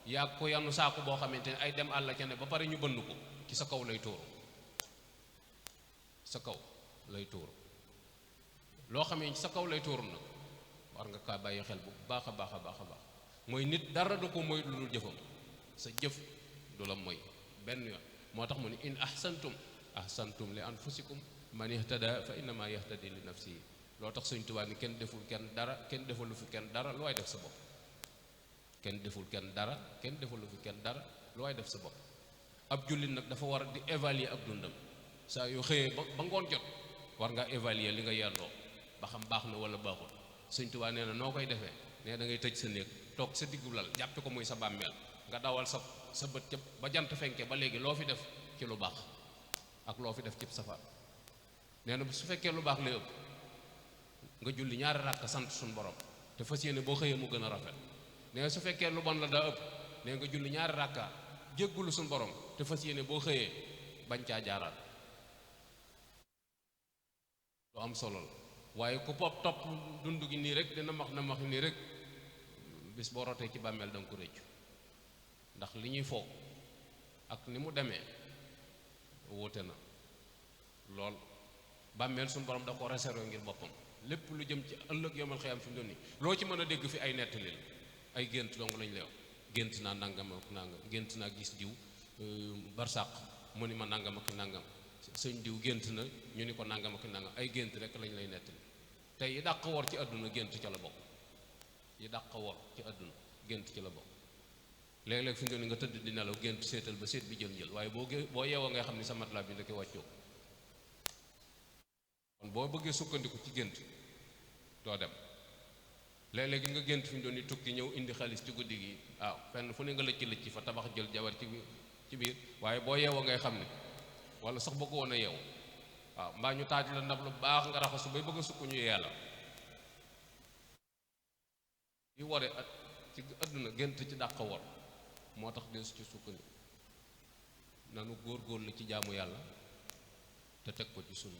yàgg ko yanu saaku boo xamante ne ay dem àll ca ne ba pare ñu bënn ko ci sa kaw lay tuuru loo xamee ci sa kaw lay tuuru nag war nga kaa bàyyi xel bu baax a baax mooy nit dara du ko mooy lu dul jëfam. sa jëf du la mooy benn yoon. moo tax mu ni in ahsantum li anfusikum man ihtada fa innama yahtadi li nafsihi. loo tax Sëñ Tuubaa ni kenn deful kenn dara kenn defalu fi kenn dara lu waay def sa bopp. kenn deful kenn dara kenn defalu fi kenn dara lu waay def sa bopp. ab jullit nag dafa war a di évaluer ab dundam saa yoo xëyee ba ngoon jot war ngaa évaluer li nga yendoo ba xam baax na wala baaxul. Sëñ Tuubaa nee na noo koy defee nee da ngay tëj sa néeg toog sa diggu lal jàppe ko muy sa bàmmeel nga dawal sa bët ca ba jant fenke ba léegi loo fi def ci lu baax ak loo fi def ci safar. nee na su fekkee lu baax lay ëpp nga julli ñaari ràkk sant suñu borom te fas yéene boo xëyee mu gën a rafet. nee su fekkee lu bon la daa ëpp nee nga julli ñaari ràkka jéggulu suñu borom te fas yéene boo xëyee bañ caa jaaraat. lu am solo la waaye ku topp dund gi nii rek dina max nii rek bis boo rotee ci bàmmeel danga ko rëccu ndax li ñuy foog ak ni mu demee wóote na lool. bàmmeel suñu borom da ko réservé ngir boppam lépp lu jëm ci ëllëg yomal xiyam fi mu doon nii loo ci mën a dégg fi ay nettali la ay gént dong lañ lay wax. gént naa nangam ak nangam gént naa gis diw barsàq mu ni ma nangam ak nangam sëñ diw gént na ñu ni ko nangam ak nangam ay gént rek lañ lay nettali. tey dàq war ci àdduna gént ca la bokk yi dàq wor ci àdduna gént ci la bokk. léeg-léeg fi nga tëdd di nelaw gént seetal ba seet bi jël waaye boo yeewoo ngay xam ni sa matelas bi ndeke wàccoo. kon boo bëggee sukkandiku ci gént doo dem. léeg-léeg nga gént fi mu doon ni tukki ñëw indi xaalis ci guddi gi waaw fenn fu ne nga lëcc fa tabax jël jabar ci biir waaye boo yeewoo ngay xam ne wala sax bëgg woon a yeewu waaw mbaa ñu taaj la ndab lu baax nga raxasu bay bëgg a sukk ñu yee la yi ware ak ci àdduna gént ci dàq wor moo tax deesu ci sukkandiku nanu góor-góorlu ci jaamu yàlla te teg ko ci sunu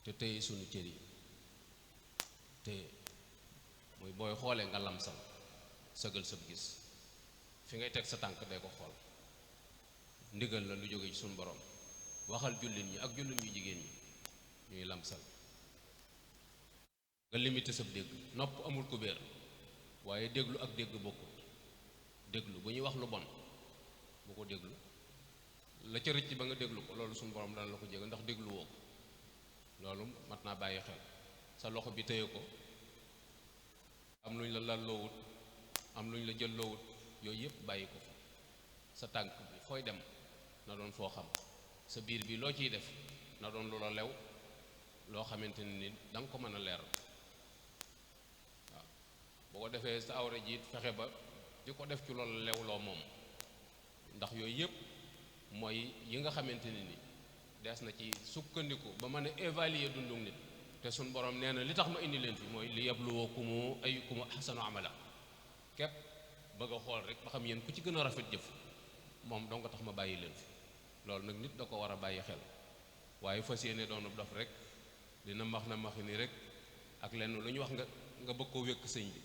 te téye sunu cër yi te muy booy xoolee nga lamsal sëgal sab gis fi ngay teg sa tànk day ko xool ndigal la lu jóge ci suñu borom waxal jullit ñi ak jullit ñu jigéen ñi ñuy lamsal nga limité sab dégg nopp amul kubéer waaye déglu ak dégg bokkut déglu bu ñuy wax lu bon bu ko déglu la ca rëcc ba nga déglu ko loolu suñu borom dana la ko jégal ndax déglu woo ko loolu mat naa bàyyi xel sa loxo bi téye ko am lu ñu la lalloowut am lu ñu la jëlloowut yooyu yëpp bàyyi ko fa sa tànk bi fooy dem na doon foo xam sa biir bi loo ciy def na doon lu la lew loo xamante ni da nga ko mën a leeral waaw boo ko defee sa awra ji fexe ba di ko def ci loolu lew loo moom ndax yooyu yëpp mooy yi nga xamante ni des na ci sukkandiku ba mën a évaluer dundu nit te suñ borom nee na li tax ma indi leen fi mooy li yabluwakum ayyukum ahsanu amala képp bëgg a xool rek ba xam yéen ku ci gën a rafet jëf moom dong nga tax ma bàyyi leen fi loolu nag nit da ko war a bàyyi xel waaye fas yéene doon dof rek dina max na maxi ni rek ak lenn lu ñu wax nga bëgg koo wékk sëñ bi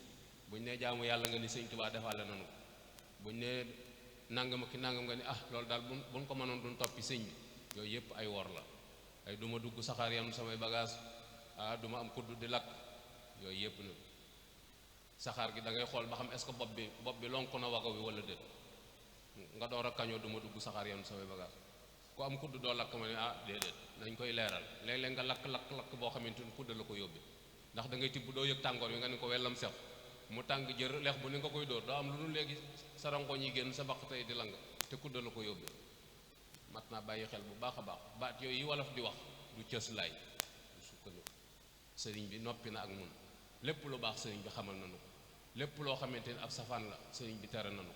buñ nee jaamu yàlla nga ni sëñ Tuubaa defaale nanu ko buñ nee nangam ak ki nangam nga ni loolu daal buñ ko mënoon duñ toppi sëñ bi yooyu yëpp ay wor la ay duma dugg saxaar yam samay bagage duma am kudd di lakk yooyu yëpp nag saxaar gi da ngay xool ba xam est-ce que bopp bi lonk na wago wi wala déet nga door a kañoo duma dugg saxaar yam samay bagage ku am kudd doo lakk ma ne déedéet nañ koy leeral léeg-léeg nga lakk boo xamante ni kudd la ko yóbbi ndax da ngay tibb doo yëg tàngoor wi nga ne ko wellam sex mu tàng jër leex bu ni nga koy dóor doo am lu dul léegi sa rangoñ yi génn sa baq tey di lang te kudd la ko yóbbi mat naa bàyyi xel bu baax a baax baat yooyu yi wolof di wax du cës laay du sukkandiku sëriñ bi noppi na ak nun lépp lu baax sëriñ bi xamal nanu ko lépp loo xamante ni ab safaan la sëriñ bi tere nanu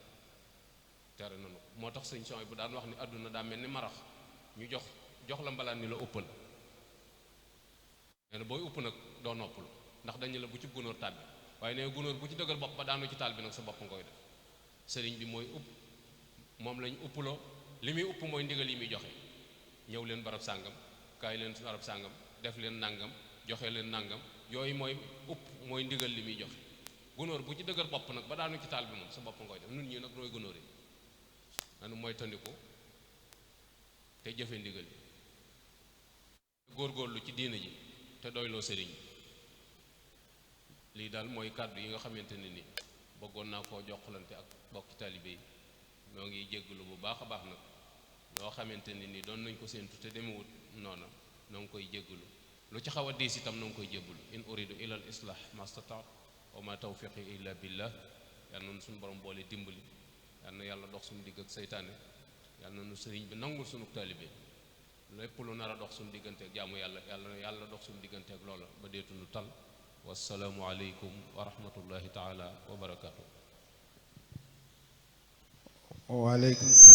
ko moo tax sëriñ Soy bu daan wax ni àdduna daa mel ni marax ñu jox la mbalaan ni la ëppal nee na booy upp nag doo noppalu ndax dañu la bu ci gunóor tàbbi waaye nee gunóor bu ci dëgër bopp ba daanu ci taal bi nag sa bopp nga koy def sëriñ bi mooy upp moom lañ uppuloo li muy upp mooy ndigal yi muy joxe ñëw leen barab sàngam kaay leen barab sàngam def leen nangam joxe leen nangam yooyu mooy upp mooy ndigal li muy joxe gunóor bu ci dëgër bopp nag ba daanu ci taal bi moom sa bopp nga koy def nun ñi nag nooy gunóor yi nanu mooy tandiku te jëfe ndigal yi góorgóorlu ci diina ji te doyloo sëriñ lii daal mooy kàddu yi nga xamante ne ni bëggoon naa koo joxlante ak bokki taalibe yi ñoo ngi jégglu bu baax a baax nag loo xamante ne ni doon nañ ko séentu te demewut noona noo ngi koy jégglu lu ci xaw a diis itam noo ngi koy jébbulu in uridu ila al islah mastata wa ma tawfiqi illa billah yal na nu suñu borom boole dimbali yal na yàlla dox suñu digg ak seytaane yal na nu sëriñ bi nangul suñu taalibe lépp lu nar a dox suñu diggante ak jaamu yàlla dox suñu diggante ak loola ba deetu nu tal wassalaamu aleykum wa rahmatullahi taala wa barakaatu. waaleykum salaam.